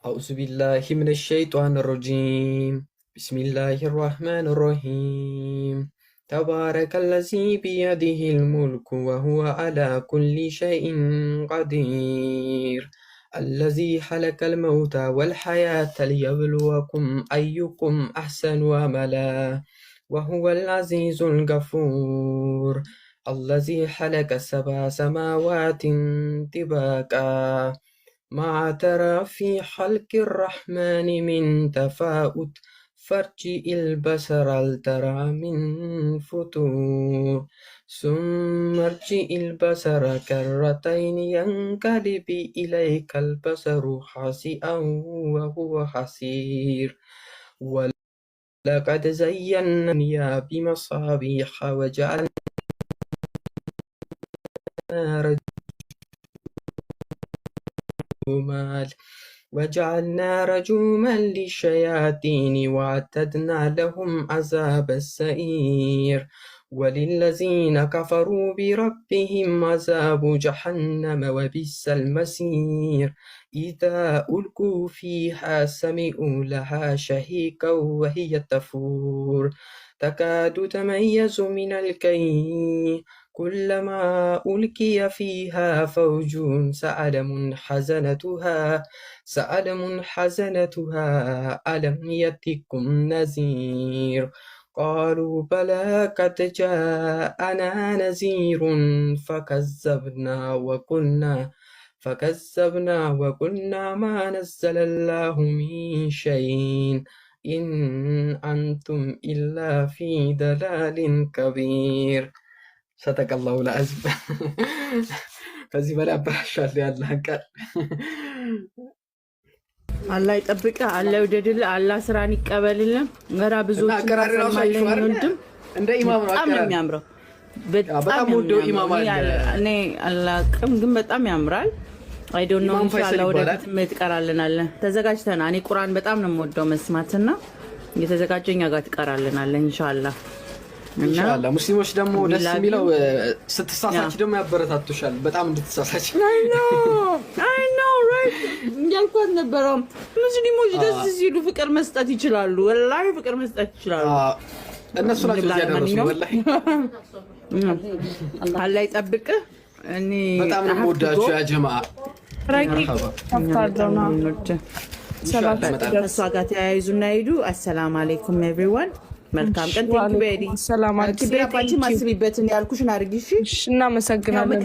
አዑዙ ቢላሂ ሚነሽ ሸይጧኒር ረጂም بسم الله الرحمن الرحيم تبارك الذي بيده الملك وهو على كل شيء قدير الذي خلق الموت والحياة ليبلوكم أيكم أحسن عملا وهو العزيز الغفور الذي خلق 7 سماوات طباقا ما ترى في خلق الرحمن من تفاؤت فارجع البصر هل ترى من فطور ثم ارجع البصر كرتين ينقلب إليك البصر خاسئا وهو حسير ولقد زينا الدنيا بمصابيح وجعلنا وجعلنا رجوما للشياطين وأعتدنا لهم عذاب السعير وللذين كفروا بربهم عذاب جهنم وبئس المصير إذا ألقوا فيها سمعوا لها شهيقا وهي تفور تكاد تميز من الكي كلما ألقي فيها فوج سأل حزنتها ألم يأتكم نذير قالوا بلى قد جاءنا نذير فكذبنا وقلنا ما نزل الله من شيء إن أنتم إلا في ضلال كبير صدق الله العظيم ከዚህ በላይ አበራሻለሁ ያለህን ቃል አላህ ይጠብቅህ፣ አላህ ይውደድልህ፣ አላህ ስራን ይቀበልልህ። ገና ብዙዎች እናቀራረናለን ወንድም እንደ ኢማም ነው በጣም የሚያምረው በጣም ወደው ኢማም አለ እኔ አላቅም ግን በጣም ያምራል። አይ ዶንት ኖ ኢንሻአላህ ወደፊት ትቀራልናለ ተዘጋጅተና እኔ ቁርአን በጣም ነው የምወደው መስማትና እየተዘጋጀኛ ጋር ትቀራልናለ ኢንሻአላህ ኢንሻአላህ። ሙስሊሞች ደግሞ ደስ የሚለው ስትሳሳች ደግሞ ያበረታቱሻል በጣም እንድትሳሳች። አይ ኖ ራይት ያልኳት ነበር ሙስሊሞች ደስ ሲሉ ፍቅር መስጠት ይችላሉ። ወላሂ ፍቅር መስጠት ይችላሉ። እነሱ ናቸው ያደረሱ ወላሂ። አላህ ይጠብቅህ። እኔ በጣም ነው የምወዳችሁ ያ ጀማዓ ረቂቅ ተፋደና ሰላም ተሷ ጋር ተያይዙና ሄዱ። አሰላሙ አለይኩም ኤቭሪዋን መልካም ቀን። ቴንክ ዩ ቤዲ ሰላም አለይኩም። ማስቢበትን ያልኩሽን አድርጊሽ። እናመሰግናለን።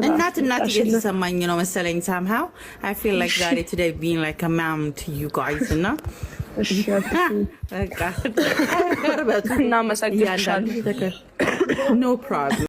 እናት እየተሰማኝ ነው መሰለኝ somehow I feel like that today being like a mom to you guys እና በቃ እናመሰግናለን። No problem